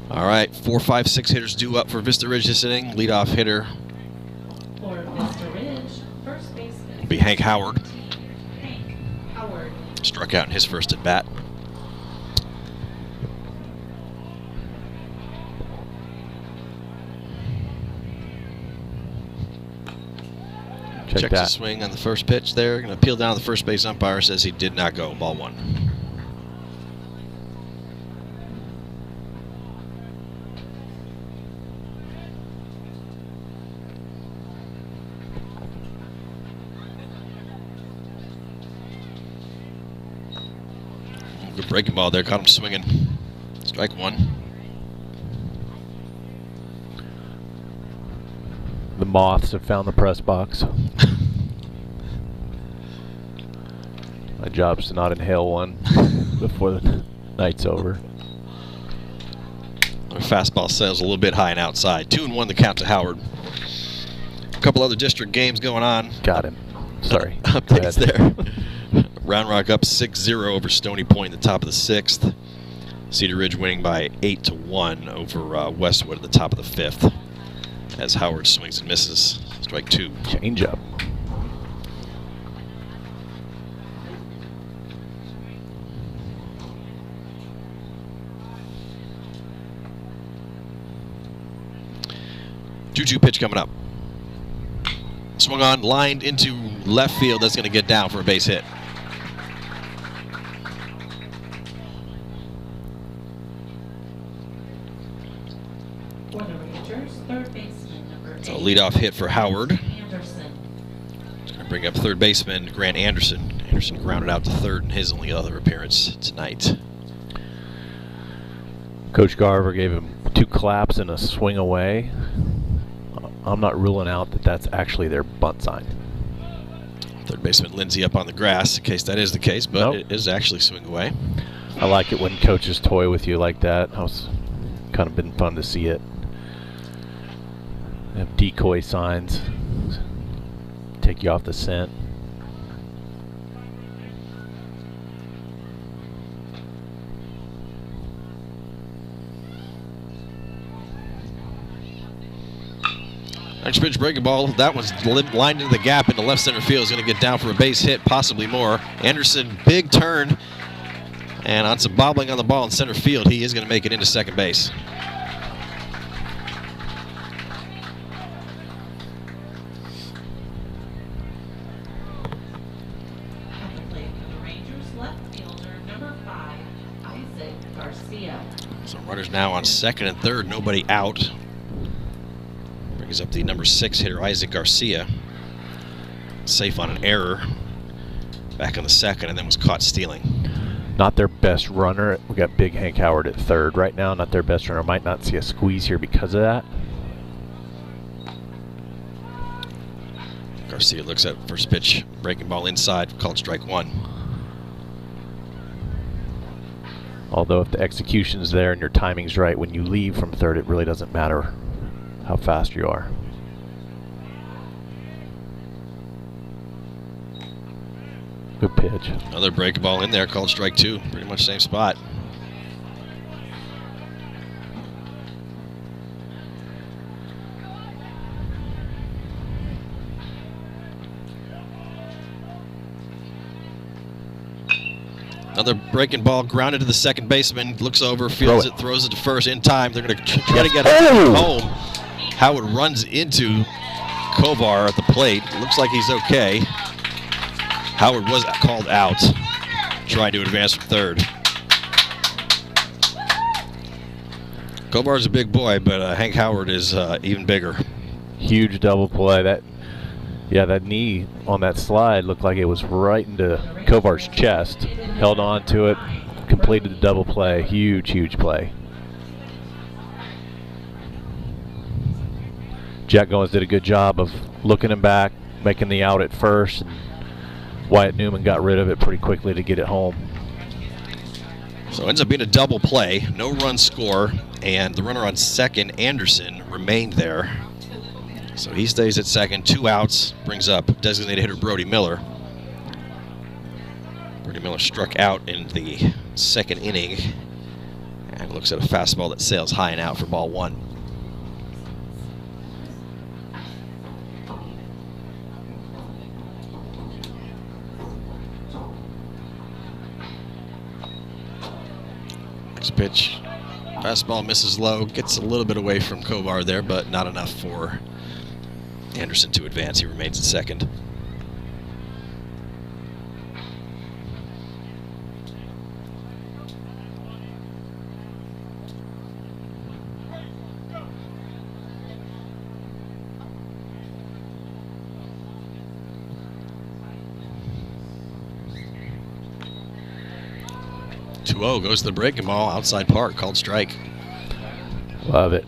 All right, 4, 5, 6 hitters due up for Vista Ridge this inning. Leadoff hitter For Vista Ridge, first baseman will be Hank Howard. Hank Howard. Struck out in his first at bat. Checks the swing on the first pitch there. Going to peel down the first base umpire, says he did not go. Ball 1. Good breaking ball there. Caught him swinging. Strike 1. The moths have found the press box. My job's to not inhale one before the night's over. Our fastball sails a little bit high and outside. 2-1 the count to Howard. A couple other district games going on. Got him. Sorry. Updates there. Round Rock up 6-0 over Stony Point in the top of the 6th. Cedar Ridge winning by 8-1 over Westwood at the top of the 5th. As Howard swings and misses. Strike 2. Change up. Two-two pitch coming up. Swung on, lined into left field. That's going to get down for a base hit. Rangers, third baseman number 8. So leadoff hit for Howard. Anderson. It's going to bring up third baseman Grant Anderson. Anderson grounded out to third in his only other appearance tonight. Coach Garver gave him 2 claps and a swing away. I'm not ruling out that that's actually their bunt sign. Third baseman Lindsay up on the grass, in case that is the case, but Nope. It is actually swing away. I like it when coaches toy with you like that. It's kind of been fun to see it. They have decoy signs, take you off the scent. Next pitch, breaking ball. That one's lined into the gap into left center field. Is going to get down for a base hit, possibly more. Anderson, big turn, and on some bobbling on the ball in center field, he is going to make it into second base. Playing for the Rangers, left fielder number 5, Isaac Garcia. So runners now on second and third, nobody out. Brings up the number 6 hitter, Isaac Garcia. Safe on an error back in the second, and then was caught stealing. Not their best runner. We got Big Hank Howard at third right now. Not their best runner. Might not see a squeeze here because of that. Garcia looks at first pitch, breaking ball inside, called strike 1. Although if the execution's there and your timing's right, when you leave from third, it really doesn't matter how fast you are. Good pitch. Another breaking ball in there, called strike 2. Pretty much same spot. Another breaking ball grounded to the second baseman. Looks over, feels it, throws it to first in time. They're going to try to get it home. Howard runs into Kovar at the plate. Looks like he's okay. Howard was called out, trying to advance from third. Kovar's a big boy, but Hank Howard is even bigger. Huge double play. That knee on that slide looked like it was right into Kovar's chest. Held on to it, completed the double play. Huge, huge play. Jack Goins did a good job of looking him back, making the out at first. And Wyatt Newman got rid of it pretty quickly to get it home. So it ends up being a double play, no run score, and the runner on second, Anderson, remained there. So he stays at second, 2 outs, brings up designated hitter Brody Miller. Brody Miller struck out in the second inning and looks at a fastball that sails high and out for ball 1. Next pitch, fastball misses low, gets a little bit away from Kovar there, but not enough for Anderson to advance. He remains at second. Goes to the breaking ball outside park, called strike. Love it.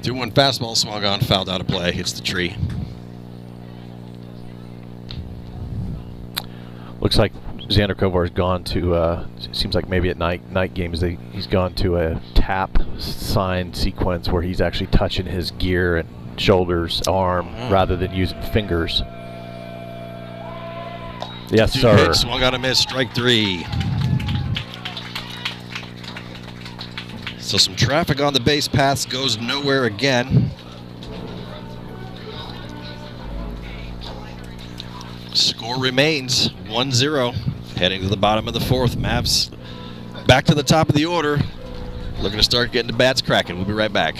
Two 2-1 fastball swung on, fouled out of play, hits the tree. Looks like Xander Kovar's gone to, seems like maybe at night games he's gone to a tap sign sequence where he's actually touching his gear and shoulders, arm, rather than using fingers. Yes, sir. Pitch, swung on a miss, strike 3. So some traffic on the base paths, goes nowhere again. Score remains 1-0. Heading to the bottom of the 4th. Mavs back to the top of the order. Looking to start getting the bats cracking. We'll be right back.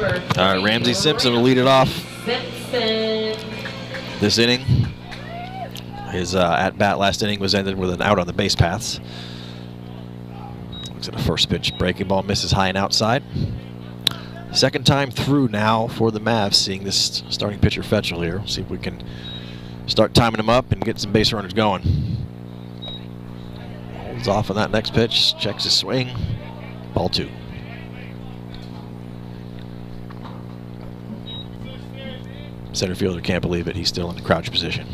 All right, Ramsey Simpson will lead it off Simpson. this inning. His at-bat last inning was ended with an out on the base paths. Looks at a first pitch breaking ball, misses high and outside. Second time through now for the Mavs, seeing this starting pitcher Fetchel here. See if we can start timing him up and get some base runners going. Holds off on that next pitch, checks his swing. Ball 2. Center fielder can't believe it. He's still in the crouch position.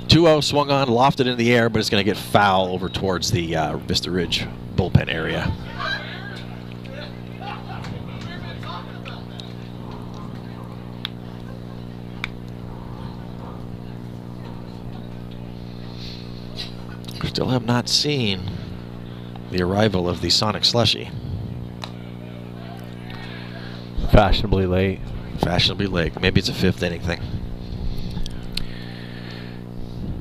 2-0 swung on, lofted in the air, but it's going to get foul over towards the Vista Ridge bullpen area. Still have not seen the arrival of the Sonic Slushy. Fashionably late. Fashionably late. Maybe it's a 5th inning thing.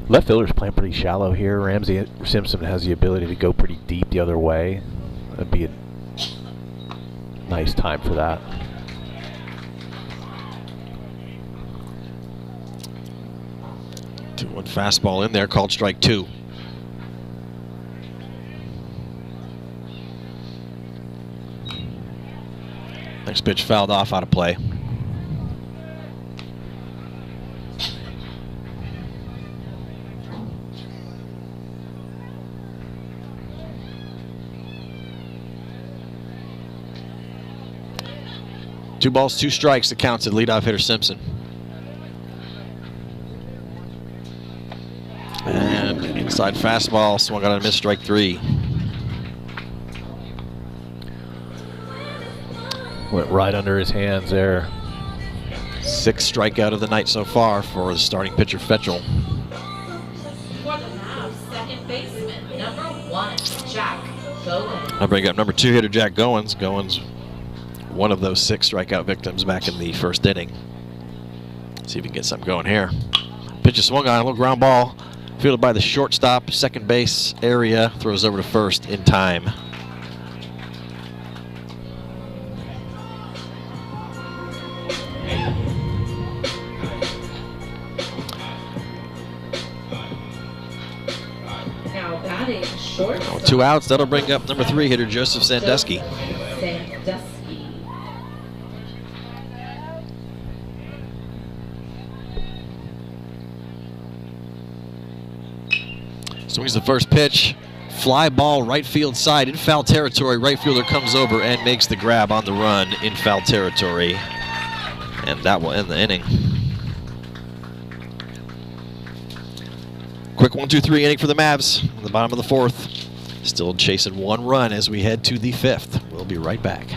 Left fielder's playing pretty shallow here. Ramsey Simpson has the ability to go pretty deep the other way. That'd be a nice time for that. One fastball in there, called strike 2. Next pitch fouled off, out of play. Two balls, 2 strikes. The counts at leadoff hitter Simpson. And inside fastball, swung out and missed, strike 3. Went right under his hands there. 6th strikeout of the night so far for the starting pitcher Fetchel. For the Mavs, second baseman, number 1, Jack Goins. I'll bring up number 2 hitter Jack Goins. Goins, one of those 6 strikeout victims back in the first inning. See if we can get something going here. Pitch is swung on, a little ground ball. Fielded by the shortstop, second base area. Throws over to first in time. Now batting shortstop. With 2 outs, that'll bring up number 3 hitter Joseph Sandusky. Sandusky. Swings the first pitch. Fly ball right field side in foul territory. Right fielder comes over and makes the grab on the run in foul territory. And that will end the inning. Quick 1-2-3 inning for the Mavs in the bottom of the 4th. Still chasing 1 run as we head to the 5th. We'll be right back.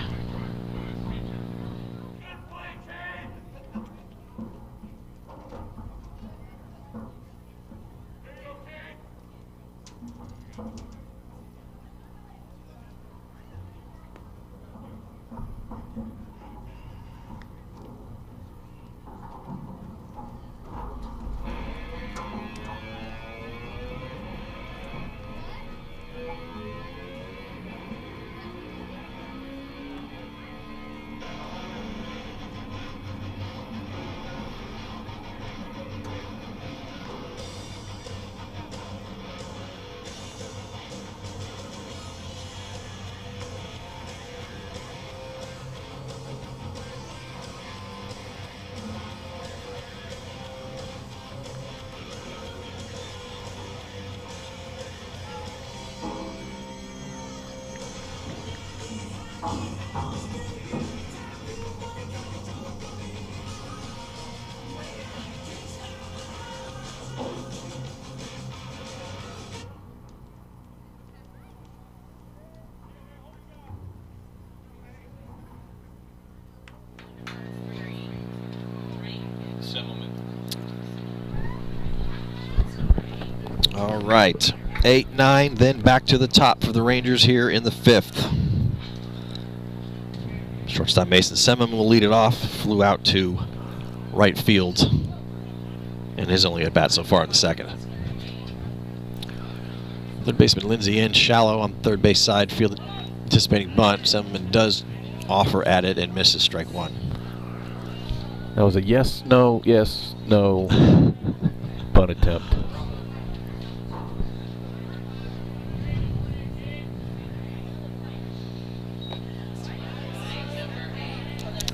All right, 8-9, then back to the top for the Rangers here in the 5th. Shortstop Mason Semon will lead it off. Flew out to right field in his only at bat so far in the 2nd. Third baseman Lindsey in shallow on the third base side, field anticipating bunt. Semmelman does offer at it and misses strike one. That was a yes, no bunt attempt.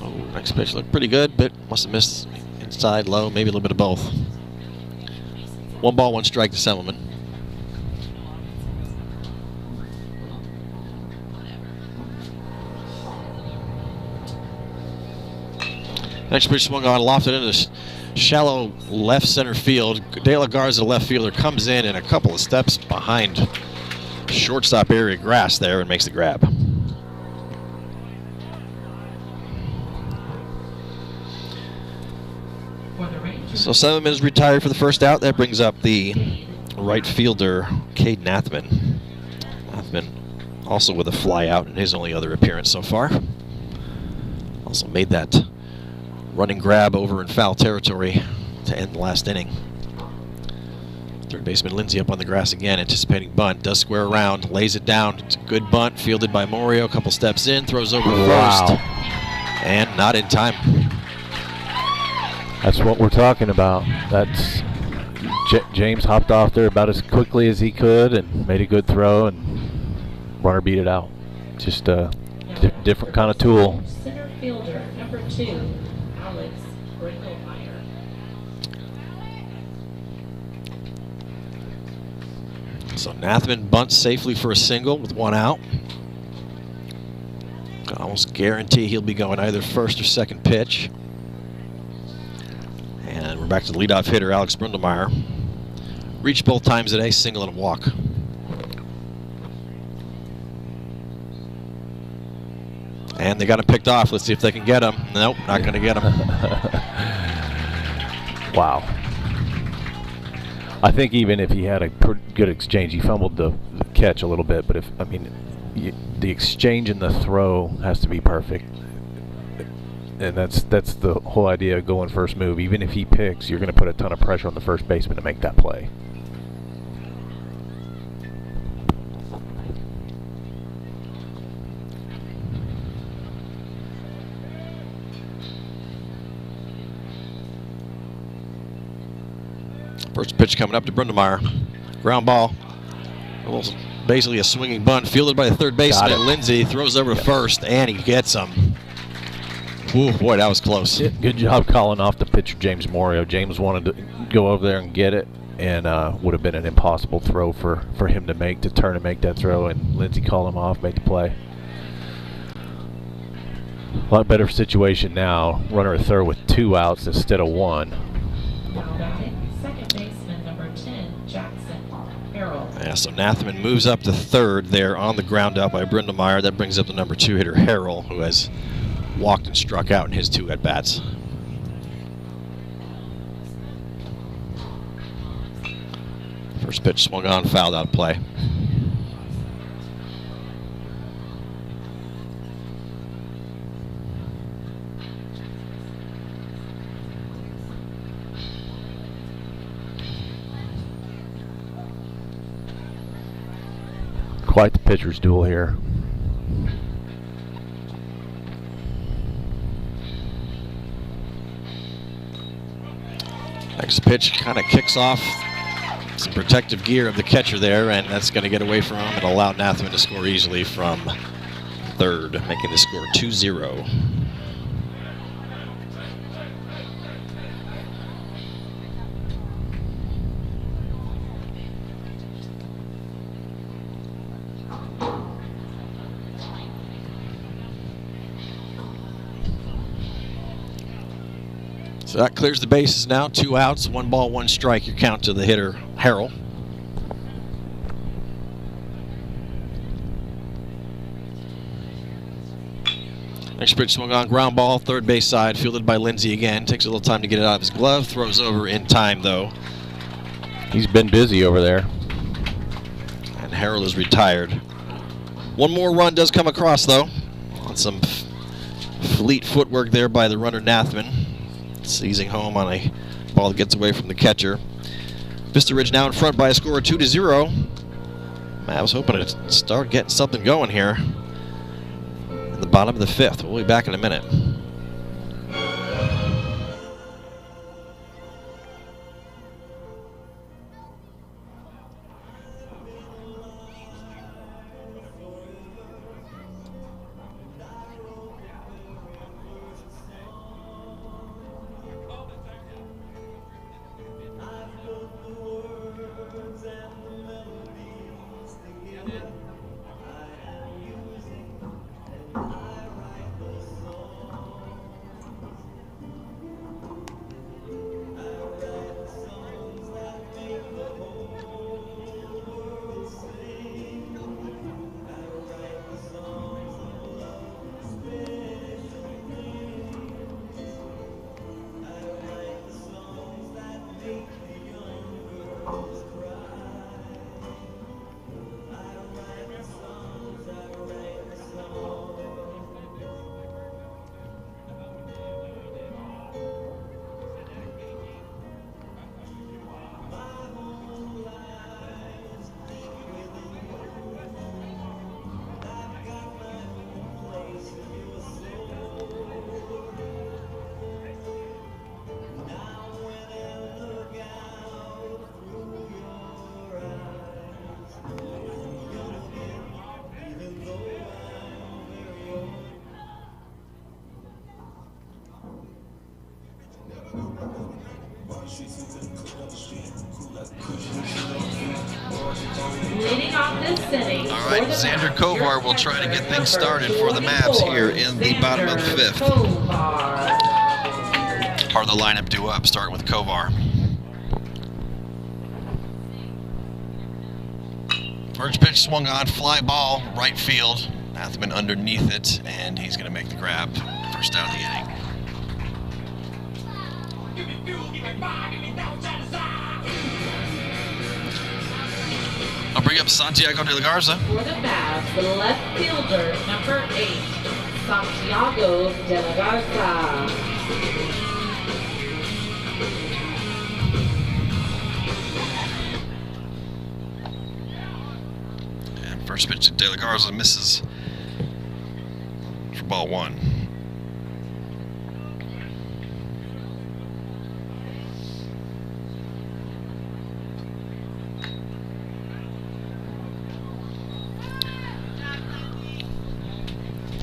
Oh, next pitch looked pretty good, but must have missed inside, low, maybe a little bit of both. 1 ball, 1 strike to Semmelman. Next pitch swung on, lofted into shallow left center field. De La Garza, left fielder, comes in and a couple of steps behind shortstop area grass there and makes the grab. So Semmelman is retired for the first out. That brings up the right fielder, Caden Athman. Athman also with a fly out in his only other appearance so far. Also made that running grab over in foul territory to end the last inning. Third baseman Lindsey up on the grass again, anticipating bunt. Does square around, lays it down. It's a good bunt, fielded by Morio. A couple steps in, throws over to first. And not in time. That's what we're talking about. That's James hopped off there about as quickly as he could and made a good throw, and runner beat it out. Just a different kind of tool. Center fielder, number 2, Alex Brindlemeyer. So Nathman bunts safely for a single with 1 out. Can almost guarantee he'll be going either first or second pitch. And we're back to the leadoff hitter, Alex Brindlemeyer. Reached both times today, single and a walk. And they got him picked off. Let's see if they can get him. Nope, not going to get him. Wow. I think even if he had a good exchange, he fumbled the catch a little bit. But the exchange and the throw has to be perfect. And that's the whole idea of going first move. Even if he picks, you're going to put a ton of pressure on the first baseman to make that play. First pitch coming up to Brindlemeyer. Ground ball. Basically a swinging bunt, fielded by the third baseman. Lindsey throws over to first, and he gets him. Ooh, boy, that was close. Good job calling off the pitcher, James Morio. James wanted to go over there and get it, and would have been an impossible throw for him to make, to turn and make that throw, and Lindsey called him off, made the play. A lot better situation now. Runner at third with 2 outs instead of 1. Second baseman, number 10, Jackson Harrell. Yeah, so Nathman moves up to third there on the ground out by Brindlemeyer. That brings up the number 2 hitter, Harrell, who has walked and struck out in his 2 at-bats. First pitch swung on, fouled out play. Quite the pitcher's duel here. Next pitch kind of kicks off some protective gear of the catcher there, and that's going to get away from him and allow Nathman to score easily from third, making the score 2-0. So that clears the bases now. 2 outs, 1 ball, 1 strike. Your count to the hitter, Harrell. Next pitch swung on, ground ball, third base side, fielded by Lindsey again. Takes a little time to get it out of his glove. Throws over in time, though. He's been busy over there. And Harrell is retired. 1 more run does come across, though, on some fleet footwork there by the runner, Nathman. Seizing home on a ball that gets away from the catcher. Vista Ridge now in front by a score of 2-0. I was hoping to start getting something going here in the bottom of the 5th. We'll be back in a minute. Leading off this inning. All right, Xander Kovar will try to get things started for the Mavs here in the bottom of the 5th. Part of the lineup due up, starting with Kovar. First pitch swung on, fly ball, right field. Athman underneath it, and he's going to make the grab. First out of the inning. I'll bring up Santiago de la Garza. For the Mavs, the left fielder, number 8, Santiago de la Garza. And first pitch to de la Garza misses for ball 1.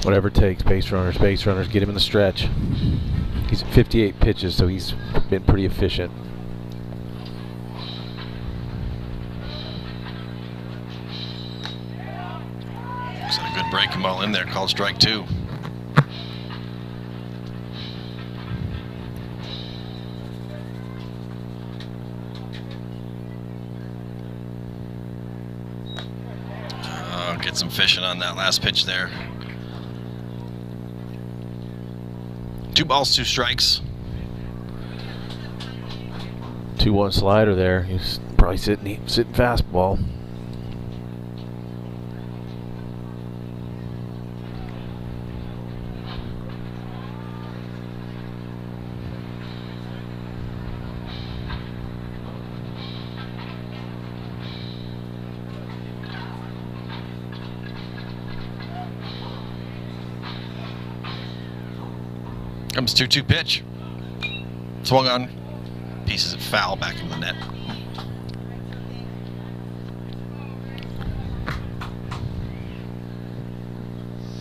Whatever it takes, base runners, get him in the stretch. He's at 58 pitches, so he's been pretty efficient. Looks like a good breaking ball in there, called strike 2. Oh, get some fishing on that last pitch there. 2 balls, 2 strikes. 2-1 slider there. He's probably sitting fastball. Comes 2-2 pitch. Swung on. Pieces it foul back in the net.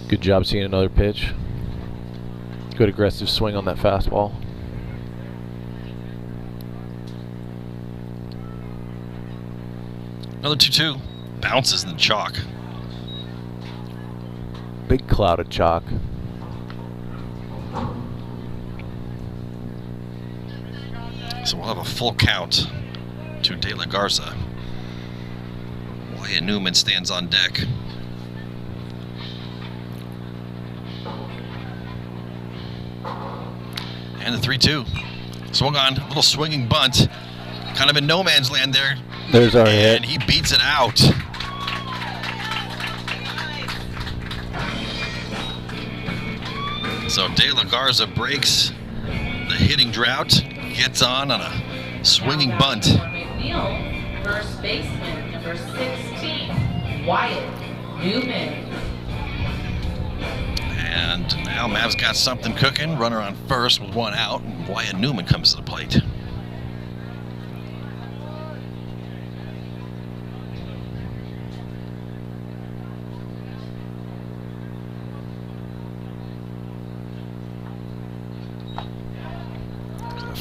Good job seeing another pitch. Good aggressive swing on that fastball. Another 2-2. Bounces in the chalk. Big cloud of chalk. So we'll have a full count to De La Garza. Wyatt Newman stands on deck. And the 3-2. Swung on, a little swinging bunt. Kind of in no man's land there. There's our hit. And he beats it out. So De La Garza breaks the hitting drought. Gets on a swinging bunt. McNeil, first baseman, number 16, Wyatt Newman. And now Mavs got something cooking. Runner on first with one out. And Wyatt Newman comes to the plate.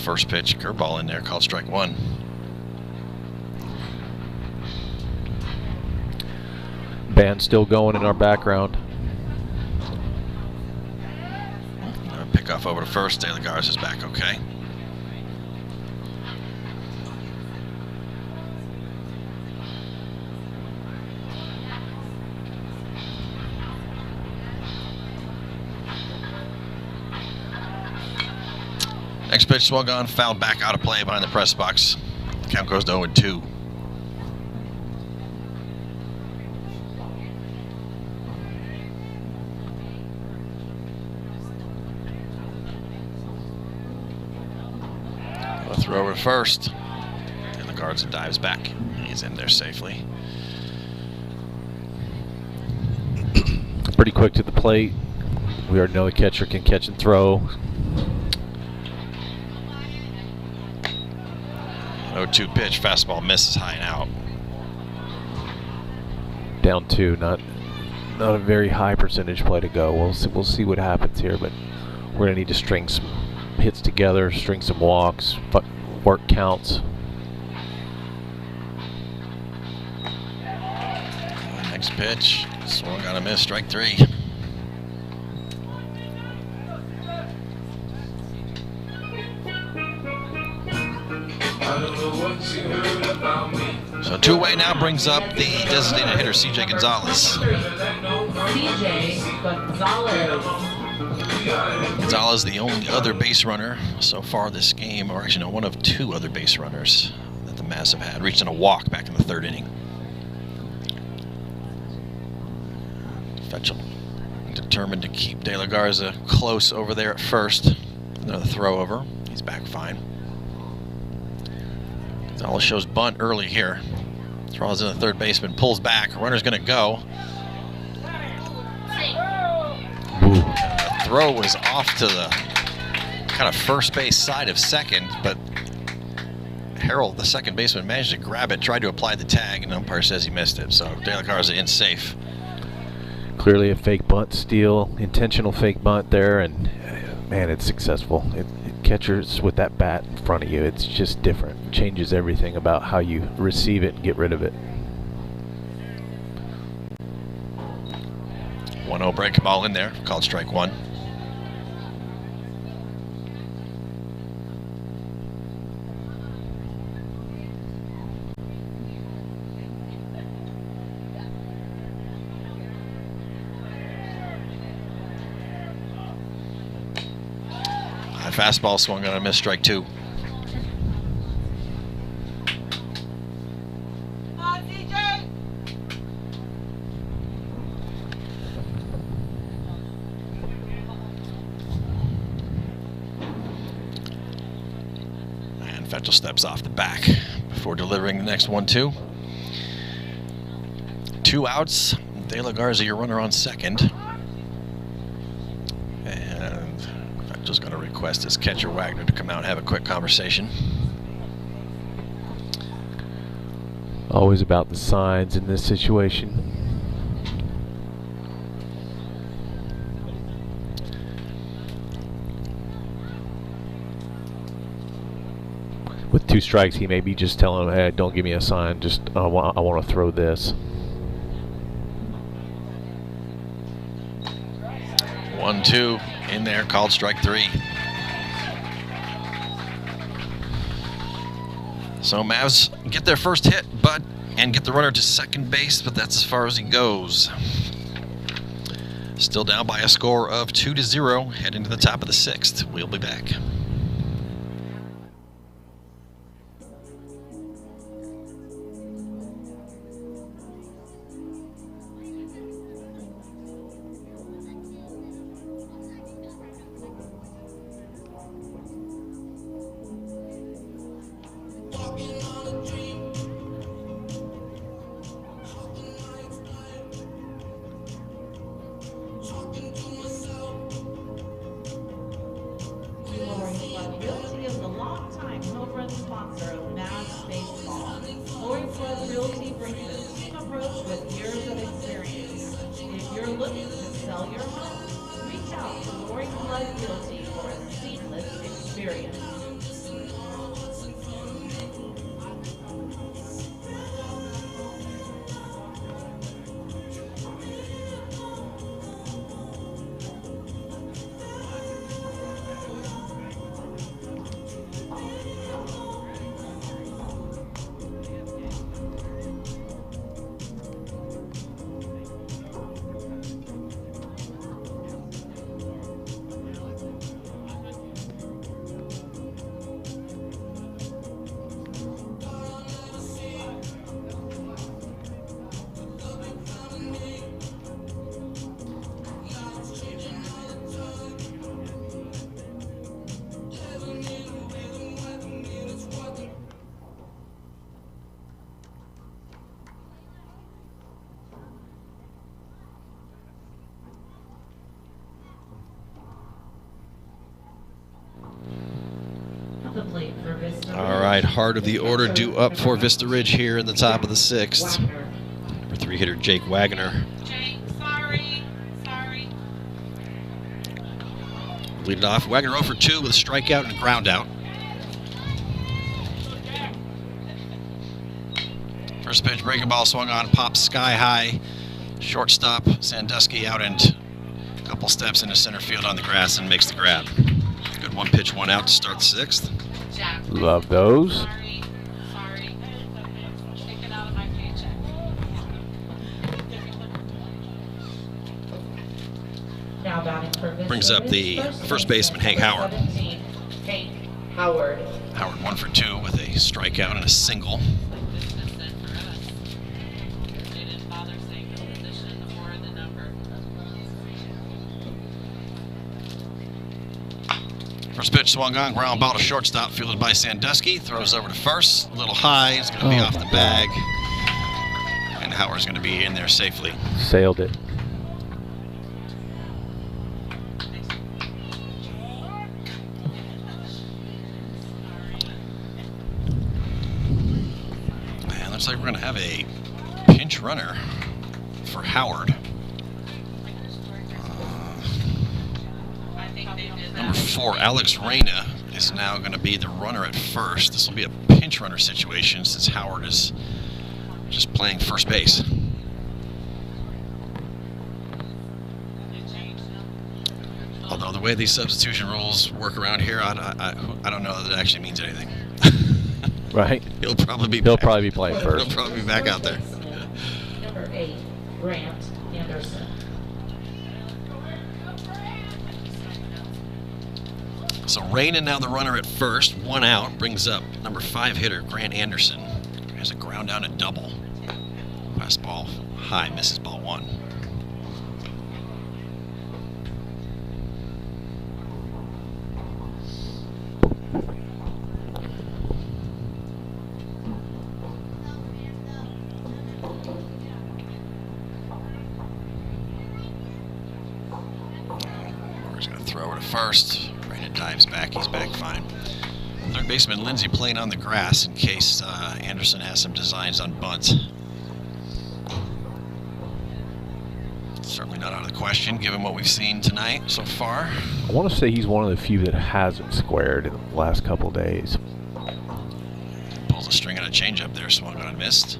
First pitch, curveball in there, called strike one. Band still going in our background. Pick off over to first. De La Garza's back okay. Next pitch swung on, fouled back out of play behind the press box. Count goes to 0-2. A throw over to first. And the Garza dives back. He's in there safely. Pretty quick to the plate. We already know a catcher can catch and throw. 0-2 pitch, fastball misses high and out. Down two, not a very high percentage play to go. We'll see what happens here, but we're gonna need to string some hits together, string some walks, work counts. Next pitch, swung on a miss, strike three. So two-way now brings up the designated hitter, C.J. Gonzalez. CJ Gonzalez. Gonzalez, the only other base runner so far this game, or actually no, one of two other base runners that the Mavs have had, reached in a walk back in the third inning. Fetchel determined to keep De La Garza close over there at first. Another throw over. He's back fine. Gonzalez shows bunt early here. Throws in the third baseman, pulls back. Runner's going to go. The throw was off to the kind of first base side of second, but Harold, the second baseman, managed to grab it, tried to apply the tag, and the umpire says he missed it. So De La Garza in safe. Clearly a fake bunt steal, intentional fake bunt there, and man, it's successful. Catchers with that bat in front of you, it's just different. It changes everything about how you receive it and get rid of it. 1-0 break ball in there, called strike one. Fastball swung on a miss, strike two. And Fetchel steps off the back before delivering the next 1-2. 2 outs. De La Garza, your runner on second. Just going to request his catcher Wagner to come out and have a quick conversation. Always about the signs in this situation. With 2 strikes, he may be just telling him, hey, don't give me a sign, just I want to throw this. 1-2 in there, called strike three. So Mavs get their first hit, and get the runner to second base, but that's as far as he goes. Still down by a score of 2-0, heading to the top of the 6th. We'll be back. with years of experience. If you're looking to sell your home, reach out to Lori Flood Realty for a seamless experience. All right, heart of the order due up for Vista Ridge here in the top of the 6th. Number 3 hitter Jake Wagner. Jake, sorry. Lead it off. Wagner 0 for 2 with a strikeout and a ground out. First pitch, breaking ball swung on, pops sky high. Shortstop Sandusky out and a couple steps into center field on the grass and makes the grab. Good 1 pitch, 1 out to start the 6th. Love those. Sorry. Take it out of my paycheck. Now batting for Vista Brings up the first baseman, Hank Howard. 17, Hank Howard. Howard 1 for 2 with a strikeout and a single. First pitch swung on, ground ball to shortstop, fielded by Sandusky. Throws over to first, a little high. It's going to be off the bag. And Howard's going to be in there safely. Sailed it. And looks like we're going to have a pinch runner for Howard. Number 4, Alex Reyna, is now going to be the runner at first. This will be a pinch runner situation since Howard is just playing first base. Although the way these substitution rules work around here, I don't know that it actually means anything. Right. He'll probably be playing first. He'll probably be back out there. Number 8, Grant Anderson. So Reyna now the runner at first, 1 out, brings up number 5 hitter Grant Anderson. Has a ground down and double. Fastball high, misses ball 1. He's going to throw it to first. Dives back, he's back fine. Third baseman Lindsey playing on the grass in case Anderson has some designs on bunts. Certainly not out of the question given what we've seen tonight so far. I want to say he's one of the few that hasn't squared in the last couple of days. Pulls a string on a changeup there, swung on and missed.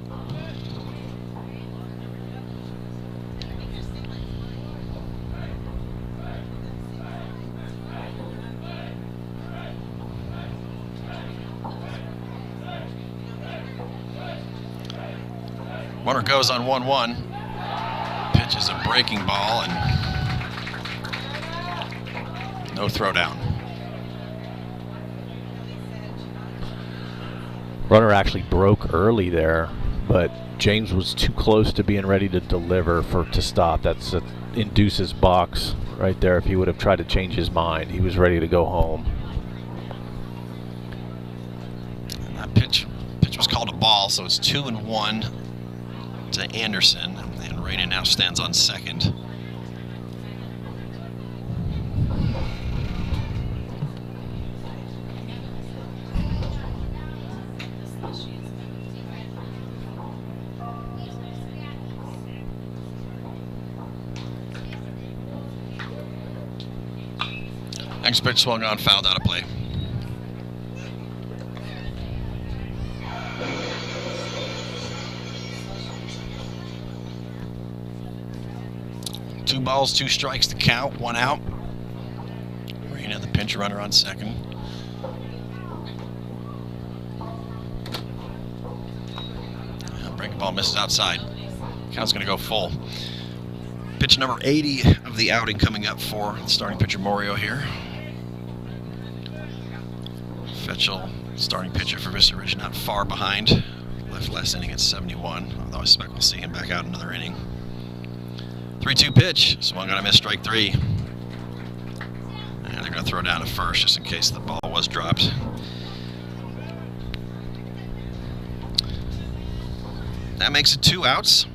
Runner goes on 1-1. Pitches a breaking ball and no throw down. Runner actually broke early there, but James was too close to being ready to deliver to stop. That's in Deuce's box right there. If he would have tried to change his mind, he was ready to go home. And that pitch was called a ball, so it's 2-1 to Anderson, and Reyna now stands on second. Next pitch swung on, fouled out of play. Two balls, two strikes to count, one out. Marina, the pinch runner on second. Breaking ball misses outside. Count's going to go full. Pitch number 80 of the outing coming up for the starting pitcher Morio here. Fetchel, starting pitcher for Vista Ridge, not far behind. Left last inning at 71, although I expect we'll see him back out another inning. 3-2 pitch, swung on a miss, strike three. And they're going to throw down to first just in case the ball was dropped. That makes it 2 outs.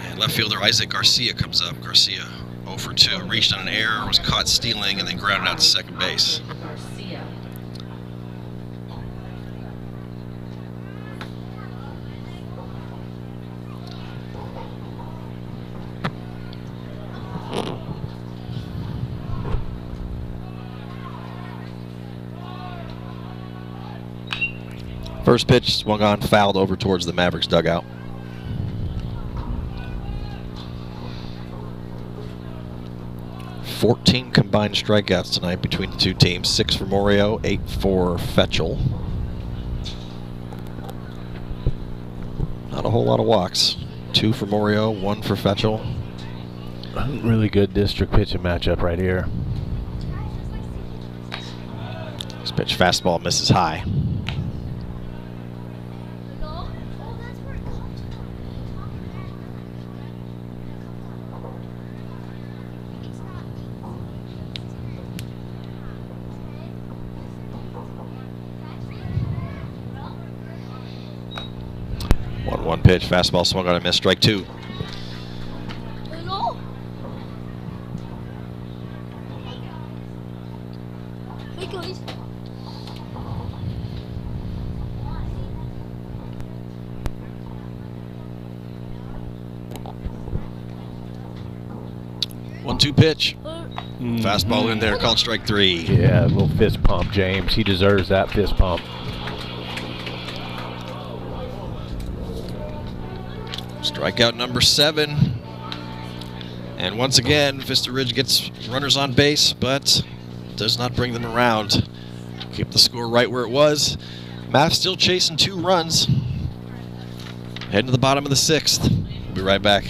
And left fielder Isaac Garcia comes up. Garcia 0 for 2, reached on an error, was caught stealing, and then grounded out to second base. First pitch swung on, fouled over towards the Mavericks dugout. "14 combined strikeouts tonight between the two teams. 6 for Morio, 8 for Fetchel. Not a whole lot of walks. 2 for Morio, 1 for Fetchel. Really good district pitching matchup right here. This pitch fastball misses high. One pitch, fastball swung on a miss, strike 2. One-two pitch. Fastball in there, called strike 3. Yeah, a little fist pump, James. He deserves that fist pump. Strikeout number 7. And once again, Vista Ridge gets runners on base, but does not bring them around. Keep the score right where it was. Mavs still chasing 2 runs. Heading to the bottom of the 6th. We'll be right back.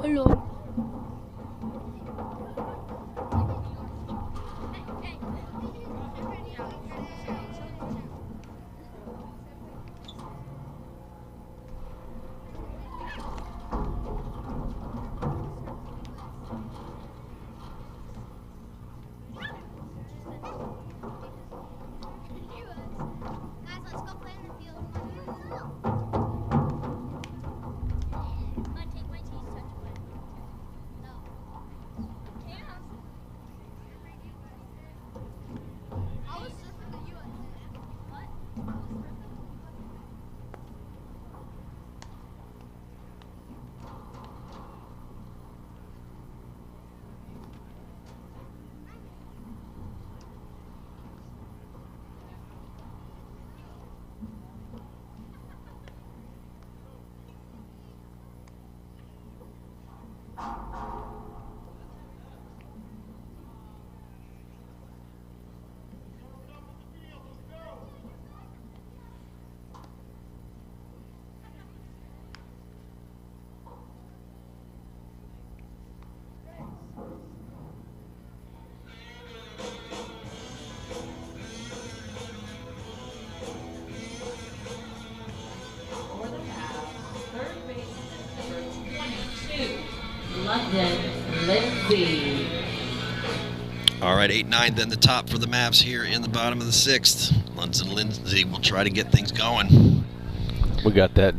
Hello. Lindsay. All right, 8-9 then the top for the Mavs here in the bottom of the 6th. London Lindsay will try to get things going. We got that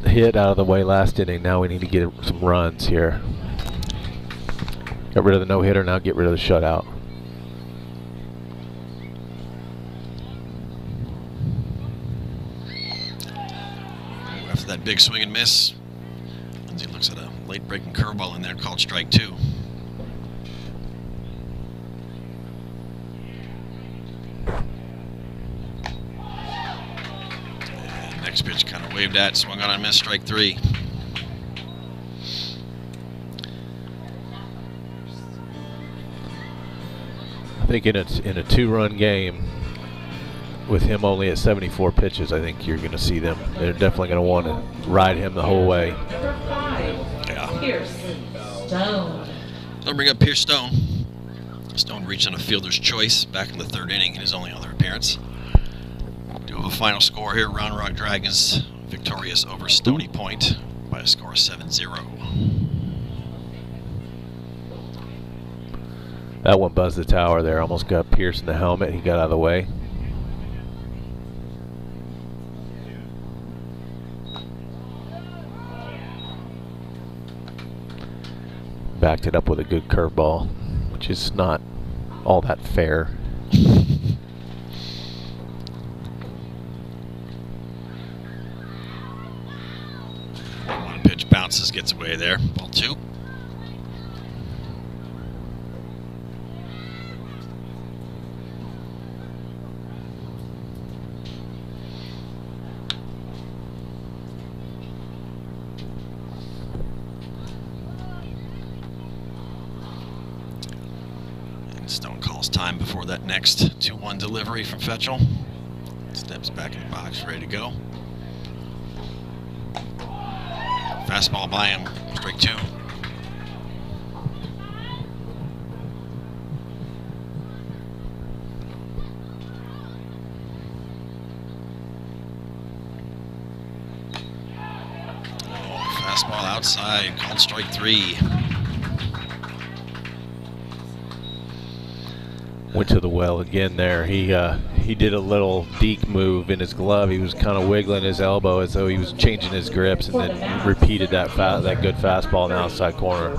hit out of the way last inning. Now we need to get some runs here. Got rid of the no-hitter, now get rid of the shutout. big swing and miss. Lindsay looks at a late breaking curveball in there called strike 2. And next pitch kind of waved at, swung on and missed, strike 3. I think in a 2-run game, with him only at 74 pitches, I think you're going to see them. They're definitely going to want to ride him the whole way. Number 5, Pierce Stone. I'll bring up Pierce Stone. Stone reached on a fielder's choice back in the 3rd inning in his only other appearance. Do have a final score here. Round Rock Dragons victorious over Stony Point by a score of 7-0. That one buzzed the tower there. Almost got Pierce in the helmet. He got out of the way. Backed it up with a good curveball, which is not all that fair. One pitch bounces, gets away there. Ball 2. Stone calls time before that next 2-1 delivery from Fetchel. Steps back in the box, ready to go. Fastball by him, strike 2. Oh, fastball outside, called strike 3. Went to the well again there. He did a little deke move in his glove. He was kind of wiggling his elbow as though he was changing his grips, and then repeated that good fastball in the outside corner.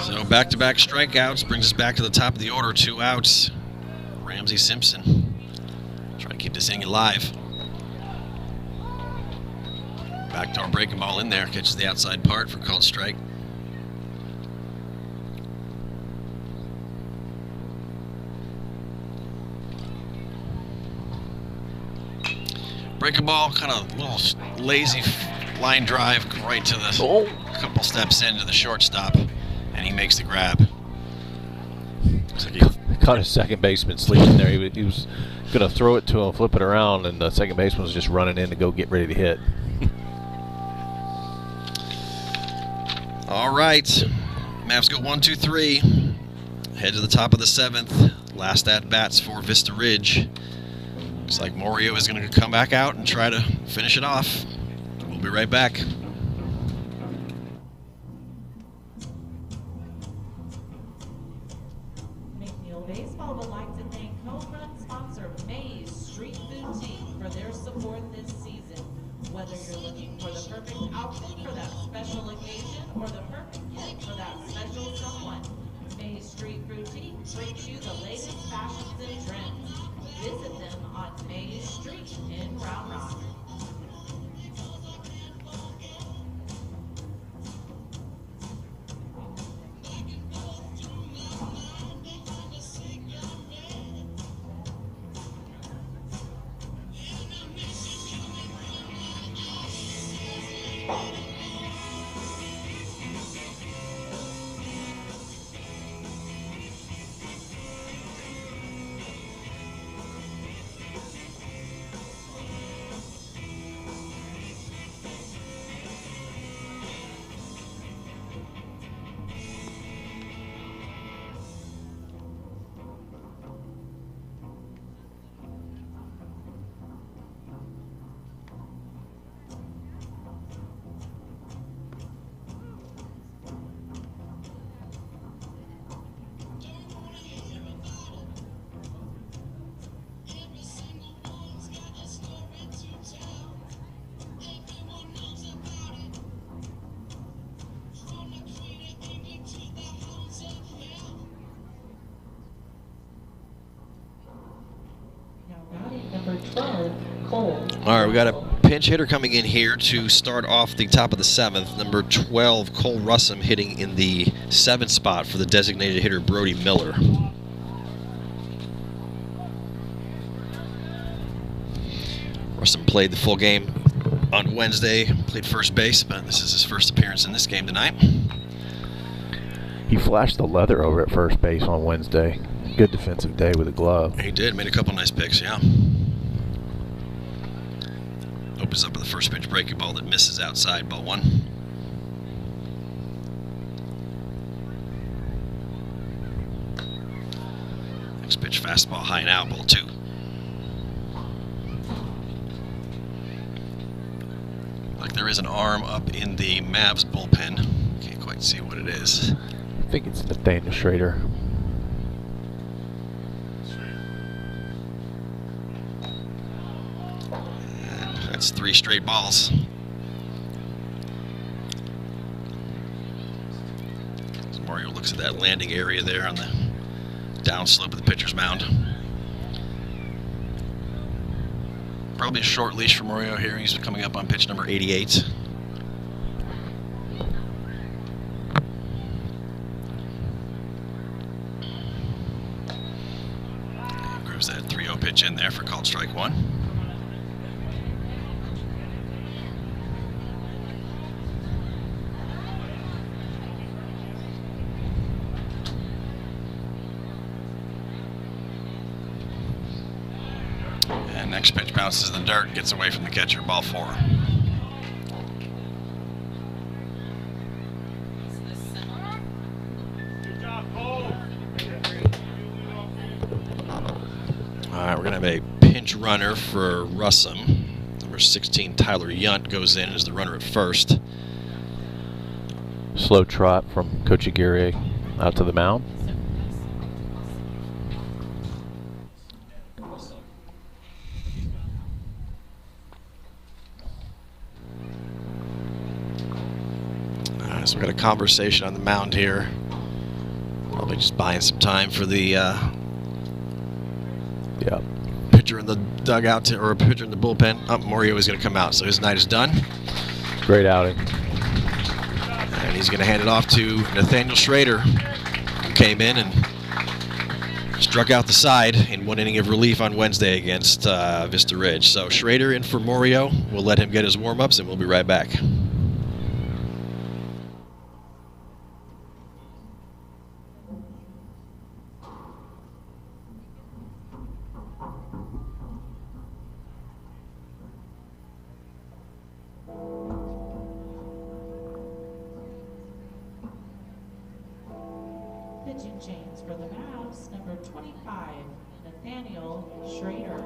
So back-to-back strikeouts brings us back to the top of the order. 2 outs. Ramsey Simpson trying to keep this inning alive. Backdoor breaking ball in there, catches the outside part for called strike. Breaking ball, kind of little lazy line drive right to the couple steps into the shortstop, and he makes the grab. Looks like he caught his second baseman sleeping there. He was going to throw it to him, flip it around, and the second baseman was just running in to go get ready to hit. All right, Mavs go 1, 2, 3. Head to the top of the 7th. Last at bats for Vista Ridge. Looks like Morio is going to come back out and try to finish it off. We'll be right back. McNeil Baseball would like to thank co-run sponsor Maze Street Boutique for their support this season. Whether you're looking for the perfect outfit for that special occasion or the perfect gift for that special someone, Maze Street Boutique brings you the latest fashions and trends. Visit them on Maze Street in Round Rock. right, we got a pinch hitter coming in here to start off the top of the 7th. Number 12, Cole Russum, hitting in the 7th spot for the designated hitter, Brody Miller. Russum played the full game on Wednesday, played first base, but this is his first appearance in this game tonight. He flashed the leather over at first base on Wednesday. Good defensive day with a glove. He did, made a couple nice picks, yeah. Opens up with the first pitch breaking ball that misses outside, ball 1. Next pitch, fastball high and out, ball 2. Like there is an arm up in the Mavs bullpen. Can't quite see what it is. I think it's Nathaniel Schrader. And that's 3 straight balls. As Mario looks at that landing area there on the downslope of the pitcher's mound. Probably a short leash for Mario here. He's coming up on pitch number 88. Grooves that 3-0 pitch in there for called strike 1. And next pitch bounces in the dirt, gets away from the catcher, ball 4. All right, we're going to have a pinch runner for Russum. Number 16, Tyler Yunt, goes in as the runner at first. Slow trot from Coach Aguirre out to the mound. So we got a conversation on the mound here. Probably just buying some time for the pitcher in the dugout or pitcher in the bullpen. Mario is going to come out, so his night is done. Great outing. And he's going to hand it off to Nathaniel Schrader, who came in and struck out the side in 1 inning of relief on Wednesday against Vista Ridge. So Schrader in for Mario. We'll let him get his warm-ups, and we'll be right back. Pitching chains for the Mavs, number 25, Nathaniel Schrader.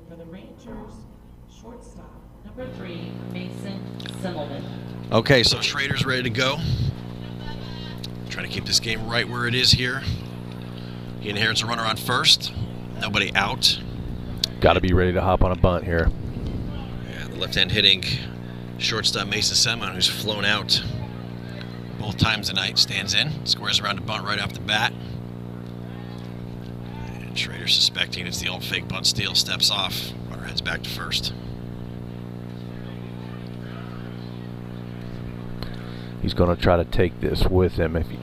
For the Rangers, shortstop, Number 3, Mason Simmelman. Okay, so Schrader's ready to go. Trying to keep this game right where it is here. He inherits a runner on first. Nobody out. Got to be ready to hop on a bunt here. Yeah, the left-hand hitting shortstop Mason Simmelman, who's flown out both times tonight, stands in, squares around the bunt right off the bat. And Schrader, suspecting it's the old fake bunt steal, steps off. Runner heads back to first. He's going to try to take this with him. If he,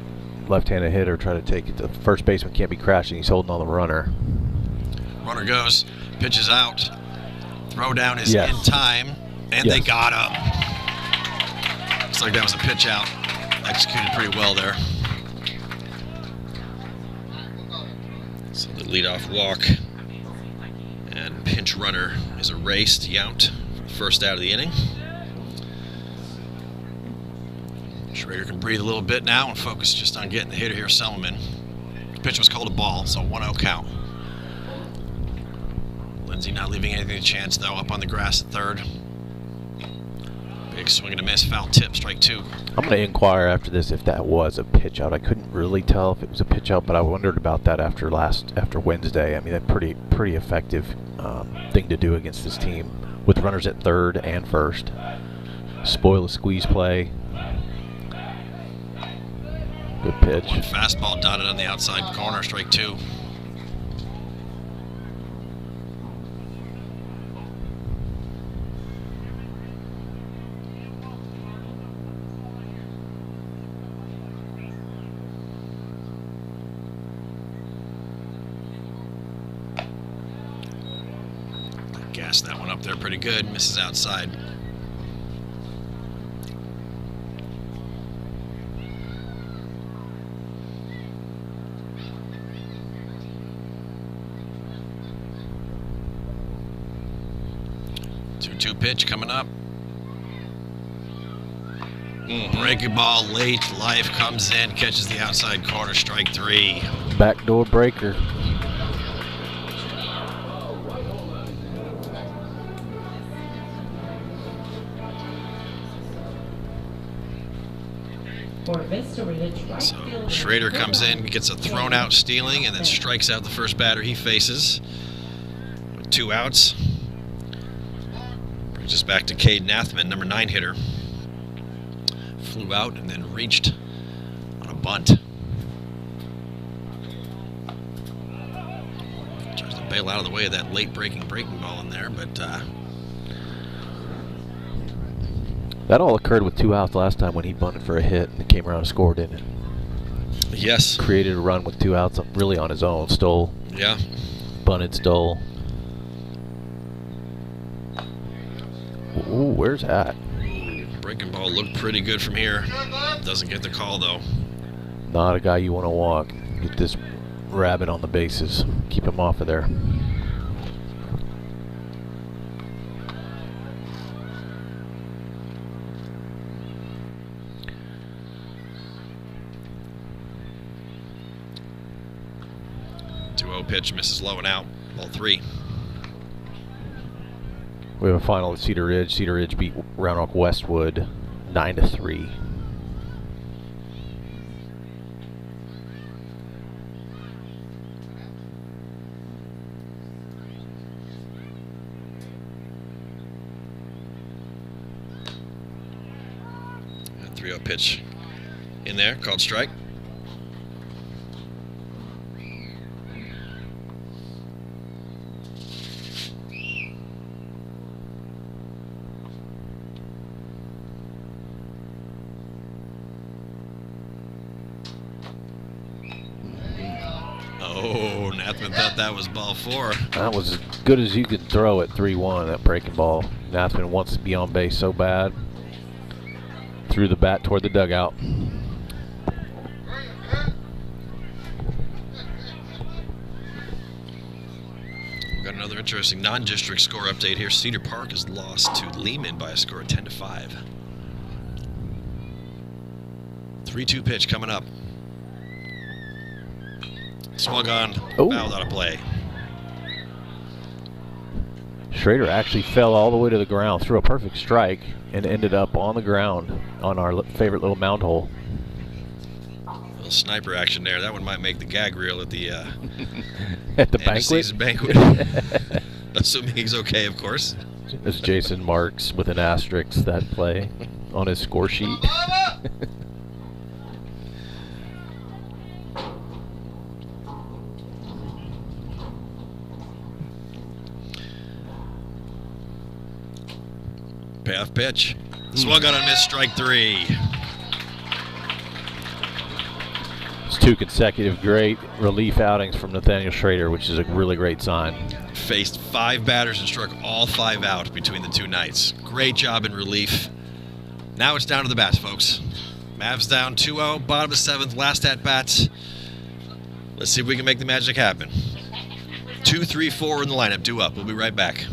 left-handed hitter, try to take it. The first baseman can't be crashing. He's holding on the runner. Runner goes, pitches out. Throw down is in time, and they got him. Looks like that was a pitch out. Executed pretty well there. So the leadoff walk and pinch runner is erased. Yount, first out of the inning. Schrader can breathe a little bit now and focus just on getting the hitter here, Simmelman. The pitch was called a ball, so 1-0 count. Lindsay not leaving anything to chance, though, up on the grass at third. Big swing and a miss, foul tip, strike 2. I'm going to inquire after this if that was a pitch out. I couldn't really tell if it was a pitch out, but I wondered about that after Wednesday. I mean, that's pretty effective thing to do against this team with runners at third and first. Spoil a squeeze play. Good pitch. Fastball dotted on the outside corner, strike 2. Gas that one up there pretty good, misses outside. Two pitch coming up. Breaking ball late. Life comes in, catches the outside corner, strike 3. Backdoor breaker. For Vista Ridge, right So fielder, Schrader comes in, gets a thrown out stealing, and then strikes out the first batter he faces with 2 outs. Brings us back to Cade Nathman, number 9 hitter. Flew out and then reached on a bunt. Tries to bail out of the way of that late breaking ball in there, but That all occurred with 2 outs last time when he bunted for a hit and came around and scored, didn't it? yes. Created a run with 2 outs really on his own. Stole, Yeah. bunted, stole. Ooh, where's that? Breaking ball looked pretty good from here. Doesn't get the call, though. Not a guy you want to walk. Get this rabbit on the bases. Keep him off of there. Pitch misses low and out. Ball 3. We have a final at Cedar Ridge. Cedar Ridge beat Roanoke Westwood 9-3. A 3-0 pitch in there, called strike. Oh, Nathman thought that was ball 4. That was as good as you could throw at 3-1, that breaking ball. Nathman wants to be on base so bad. Threw the bat toward the dugout. We've got another interesting non-district score update here. Cedar Park has lost to Lehman by a score of 10-5. 3-2 pitch coming up. Swung on, fouled out of play. Schrader actually fell all the way to the ground, threw a perfect strike, and ended up on the ground on our favorite little mound hole. Little sniper action there. That one might make the gag reel at the at the banquet. Season banquet. Assuming he's okay, of course. That's Jason Marks with an asterisk that play on his score sheet. Payoff pitch. Swung on and missed, strike 3. It's 2 consecutive great relief outings from Nathaniel Schrader, which is a really great sign. Faced 5 batters and struck all 5 out between the 2 nights. Great job in relief. Now it's down to the bats, folks. Mavs down 2-0, bottom of 7th, last at bats. Let's see if we can make the magic happen. 2, 3, 4 in the lineup, due up. We'll be right back.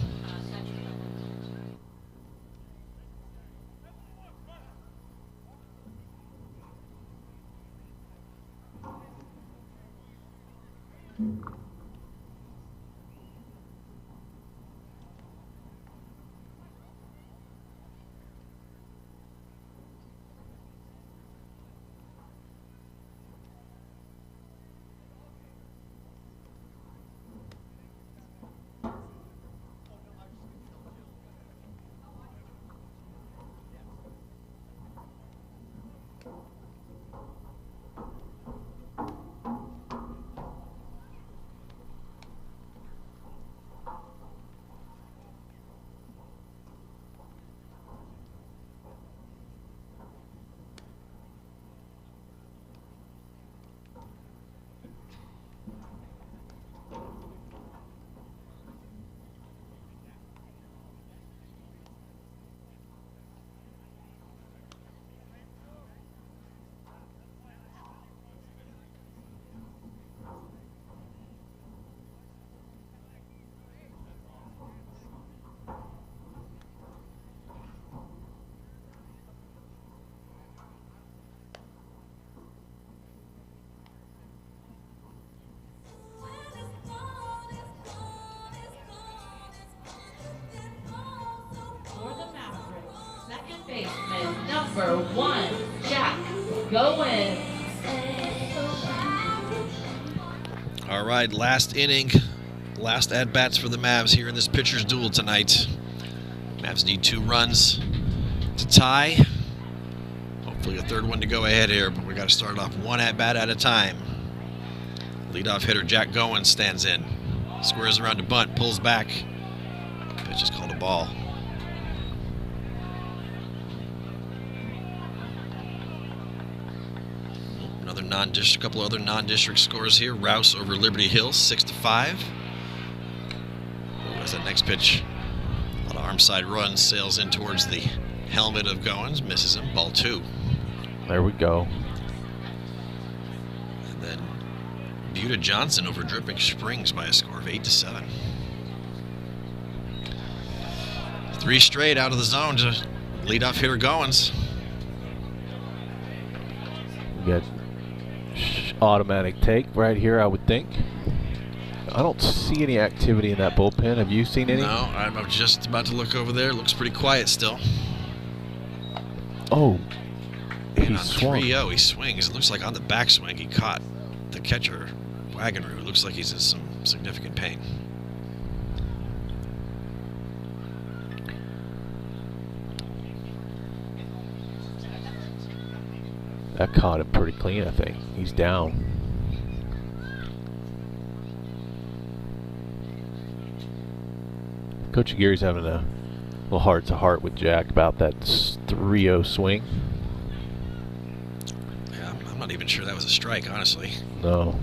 Baseman number 1, Jack Goins. All right, last inning, last at-bats for the Mavs here in this pitcher's duel tonight. Mavs need 2 runs to tie. Hopefully a 3rd one to go ahead here, but we got to start off 1 at-bat at a time. Leadoff hitter Jack Goins stands in. Squares around to bunt, pulls back. Pitch is called a ball. A couple other non-district scores here. Rouse over Liberty Hill, 6-5. As that next pitch, a lot of arm side runs, sails in towards the helmet of Goins, misses him, ball 2. There we go. And then Buda Johnson over Dripping Springs by a score of 8-7. 3 straight out of the zone to leadoff hitter Goins. We got automatic take right here, I would think. I don't see any activity in that bullpen. Have you seen any? No, I'm just about to look over there. Looks pretty quiet still. Oh, he swung. 3-0, he swings. It looks like on the backswing he caught the catcher, Wagoner, who looks like he's in some significant pain. That caught him pretty clean, I think. He's down. Coach Aguirre's having a little heart-to-heart with Jack about that 3-0 swing. Yeah, I'm not even sure that was a strike, honestly. No.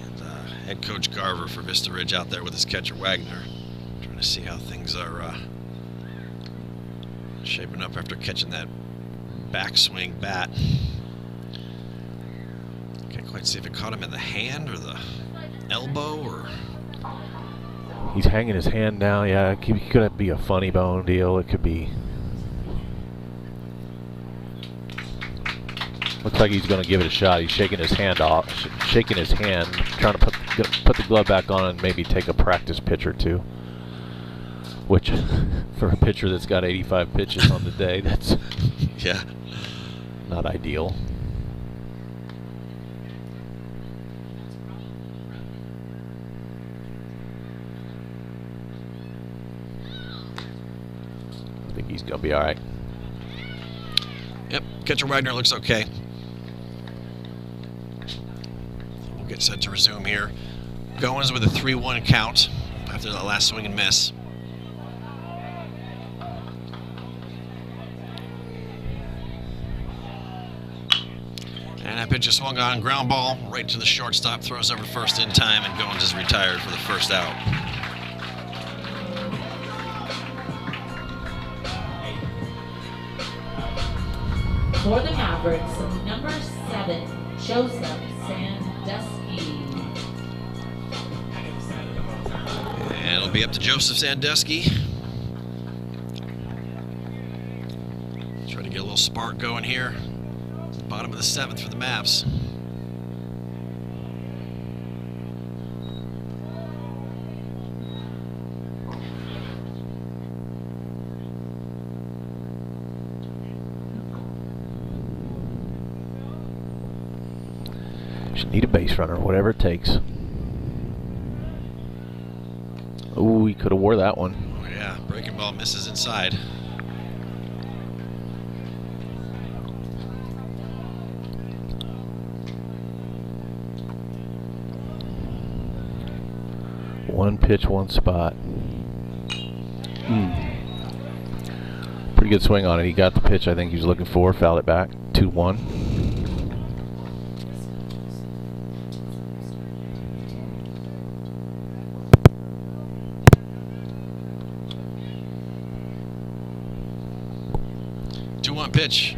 And head coach Garver for Vista Ridge out there with his catcher Wagner, trying to see how things are shaping up after catching that backswing bat. Can't quite see if it caught him in the hand or the elbow or... He's hanging his hand down. Yeah, it could be a funny bone deal. It could be... Looks like he's going to give it a shot. He's shaking his hand off, shaking his hand, trying to put the glove back on and maybe take a practice pitch or two. Which, for a pitcher that's got 85 pitches on the day, that's yeah, not ideal. I think he's going to be all right. Yep, catcher Wagner looks okay. We'll get set to resume here. Goins with a 3-1 count after that last swing and miss. And that pitch is swung on, ground ball right to the shortstop, throws over first in time, and Goins is retired for the first out. For the Mavericks, number 7, Joseph Sandusky. And it'll be up to Joseph Sandusky. Try to get a little spark going here. Bottom of the 7th for the Mavs. Should need a base runner, whatever it takes. Ooh, he could have wore that one. Oh yeah, breaking ball misses inside. One pitch, one spot. Pretty good swing on it. He got the pitch I think he was looking for, fouled it back. 2-1. Pitch.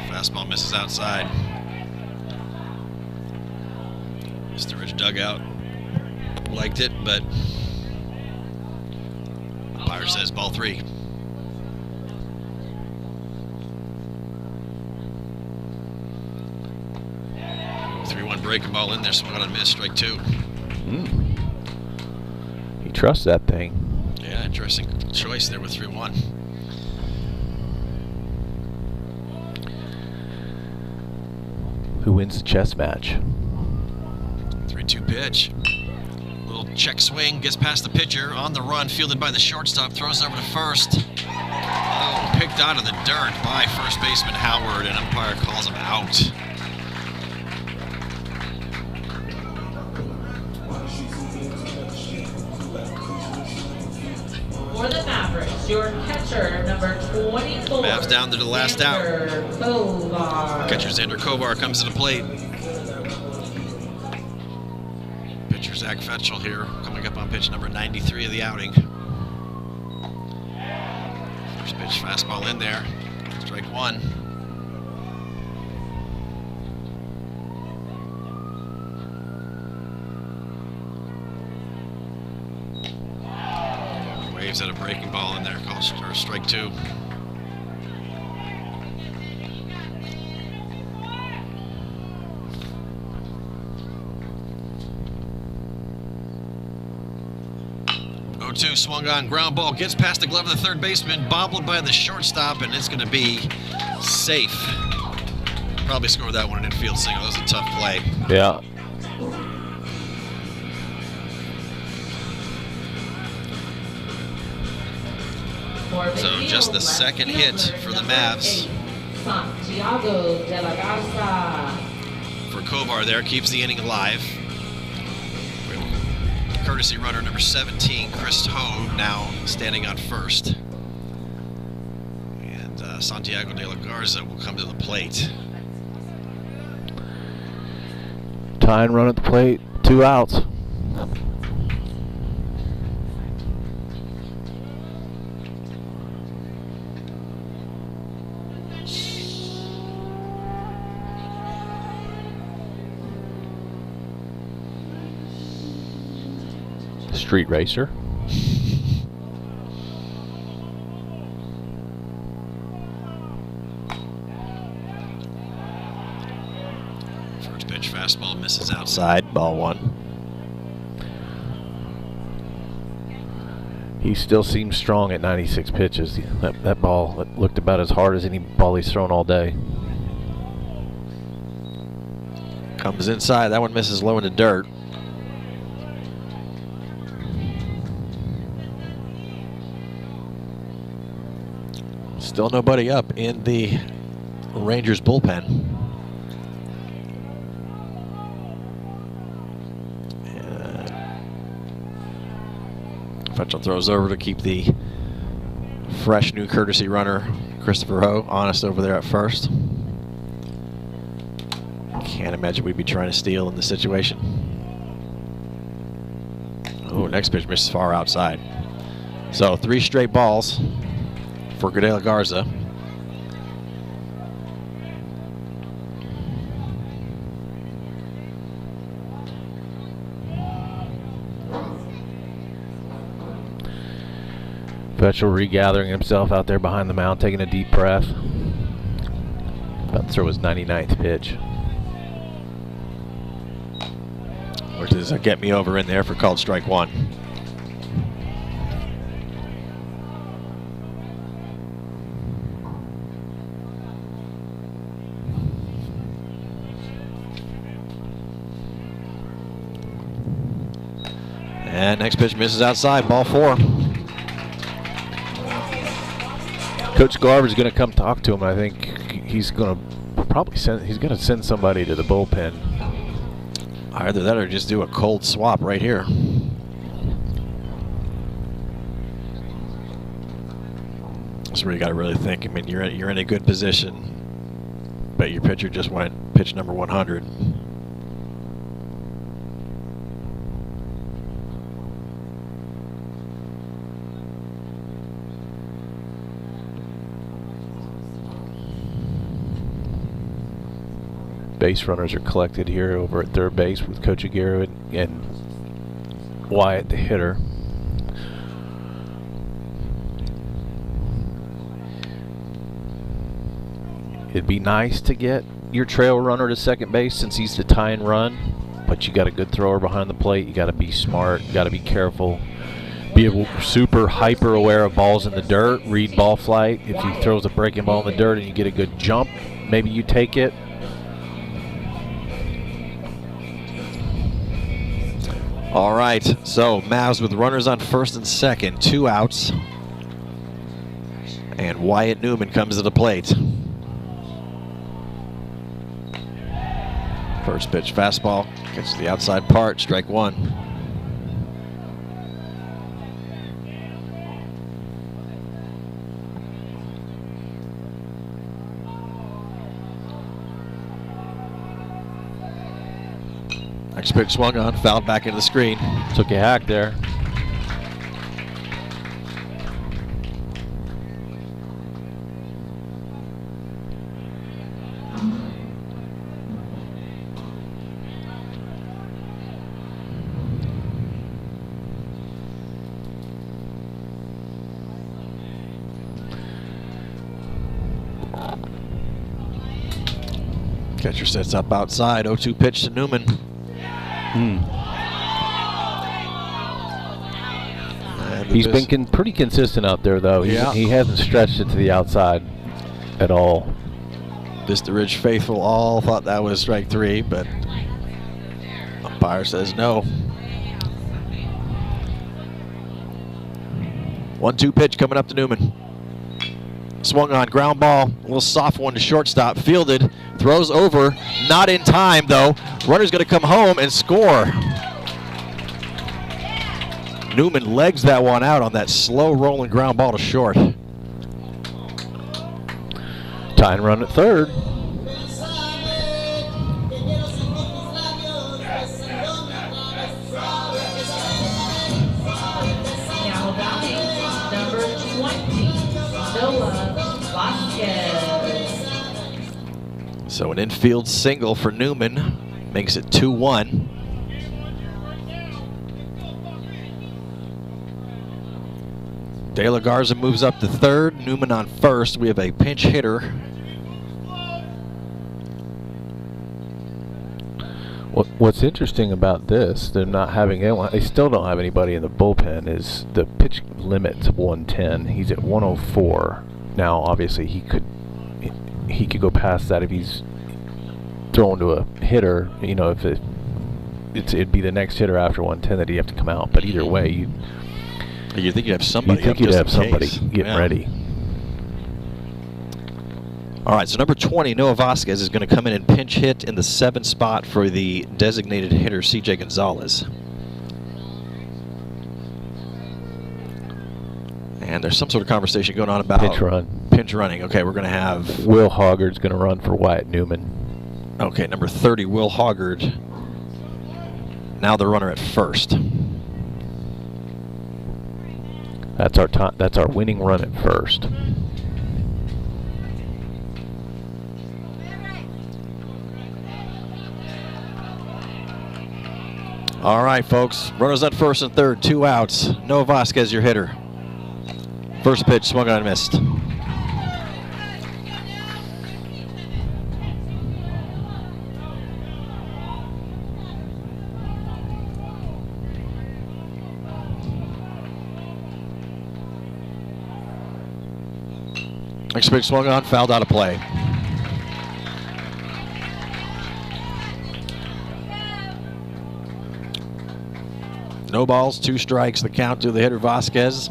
Fastball misses outside. Mr. Rich dugout liked it, but umpire says ball 3. Three-one breaking ball in there, swung on and missed, strike 2. He trusts that thing. Yeah, interesting choice there with 3-1. Who wins the chess match? 3-2 pitch. Little check swing, gets past the pitcher, on the run, fielded by the shortstop, throws over to first. Oh, picked out of the dirt by first baseman Howard, and umpire calls him out. For the Mavericks, your catcher, number 24. Mavs down to the last out. Kovar. Catcher Xander Kovar comes to the plate. Pitcher Zach Fetchel here, coming up on pitch number 93 of the outing. First pitch fastball in there. Strike 1. Waves at a breaking ball in there, calls for strike 2. Swung on, ground ball, gets past the glove of the third baseman, bobbled by the shortstop, and it's going to be safe. Probably scored that one in infield single. That was a tough play. Yeah. So just the second hit for the Mavs. Santiago de la Garza. For Kovar there, keeps the inning alive. Courtesy runner number 17, Chris Ho, now standing on first. And Santiago de la Garza will come to the plate. Tie and run at the plate, 2 outs. Street racer. First pitch fastball misses outside, ball 1. He still seems strong at 96 pitches. That ball looked about as hard as any ball he's thrown all day. Comes inside, that one misses low in the dirt. Still nobody up in the Rangers bullpen. Fetchel throws over to keep the fresh new courtesy runner, Christopher Ho, honest over there at first. Can't imagine we'd be trying to steal in this situation. Oh, next pitch misses far outside. So 3 straight balls for De La Garza. Fetchel regathering himself out there behind the mound, taking a deep breath. About to throw his 99th pitch. Which is a get me over in there for called strike 1. And next pitch misses outside, ball 4. Coach Garver's going to come talk to him. I think he's going to probably send somebody to the bullpen. Either that or just do a cold swap right here. That's where you got to really think. I mean, you're in a good position, but your pitcher just went pitch number 100. Base runners are collected here over at third base with Coach Aguirre and Wyatt, the hitter. It'd be nice to get your trail runner to second base since he's the tie and run, but you got a good thrower behind the plate. You got to be smart, you got to be careful, be super hyper aware of balls in the dirt, read ball flight. If he throws a breaking ball in the dirt and you get a good jump, maybe you take it. All right, so Mavs with runners on first and second, 2 outs. And Wyatt Newman comes to the plate. First pitch fastball, gets to the outside part, strike 1. Next pitch swung on, fouled back into the screen. Took a hack there. Catcher sets up outside, 0-2 pitch to Newman. He's been pretty consistent out there, though. He hasn't stretched it to the outside at all. Vista Ridge faithful all thought that was strike 3, but umpire says no. 1-2 pitch coming up to Newman. Swung on, ground ball, a little soft one to shortstop, fielded, throws over, not in time though. Runner's gonna come home and score. Newman legs that one out on that slow rolling ground ball to short. Tying run at third. Now batting, number 20, Noah Vasquez. So an infield single for Newman makes it 2-1. De La Garza moves up to third, Newman on first. We have a pinch hitter What's interesting about this, they're not having anyone, they still don't have anybody in the bullpen, is the pitch limit's 110. He's at 104. Now, obviously, he could go past that if he's thrown to a hitter. You know, if it'd be the next hitter after 110 that he'd have to come out. But either way, you think you'd have somebody. You think you'd have somebody getting ready. All right, so number 20, Noah Vasquez, is going to come in and pinch hit in the 7th spot for the designated hitter, C.J. Gonzalez. And there's some sort of conversation going on about pinch running. Okay, we're going to have Will Hoggard's going to run for Wyatt Newman. Okay, number 30, Will Hoggard. Now the runner at first. That's our winning run at first. All right, folks. Runners at first and third, 2 outs. Noah Vasquez, your hitter. First pitch, swung on and missed. Next pitch, swung on, fouled out of play. No balls, 2 strikes. The count to the hitter, Vasquez.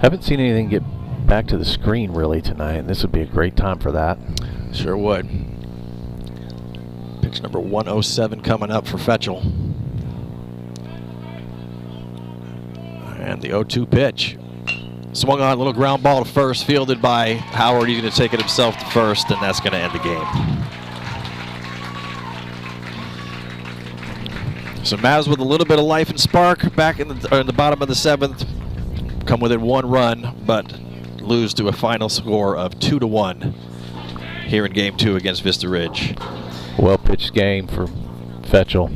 Haven't seen anything get back to the screen really tonight, and this would be a great time for that. Sure would. Pitch number 107 coming up for Fetchel. And the 0-2 pitch. Swung on, a little ground ball to first, fielded by Howard. He's going to take it himself to first, and that's going to end the game. So Mavs with a little bit of life and spark back in the bottom of the 7th. Come within 1 run, but lose to a final score of 2-1 here in Game 2 against Vista Ridge. Well pitched game for Fetchel.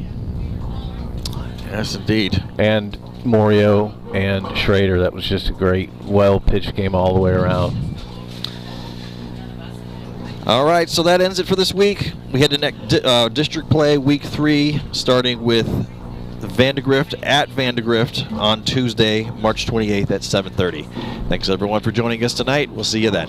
Yes, indeed. And Morio and Schrader. That was just a great, well pitched game all the way around. All right, so that ends it for this week. We head to district play week 3, starting with Vandegrift at Vandegrift on Tuesday, March 28th at 7:30. Thanks everyone for joining us tonight. We'll see you then.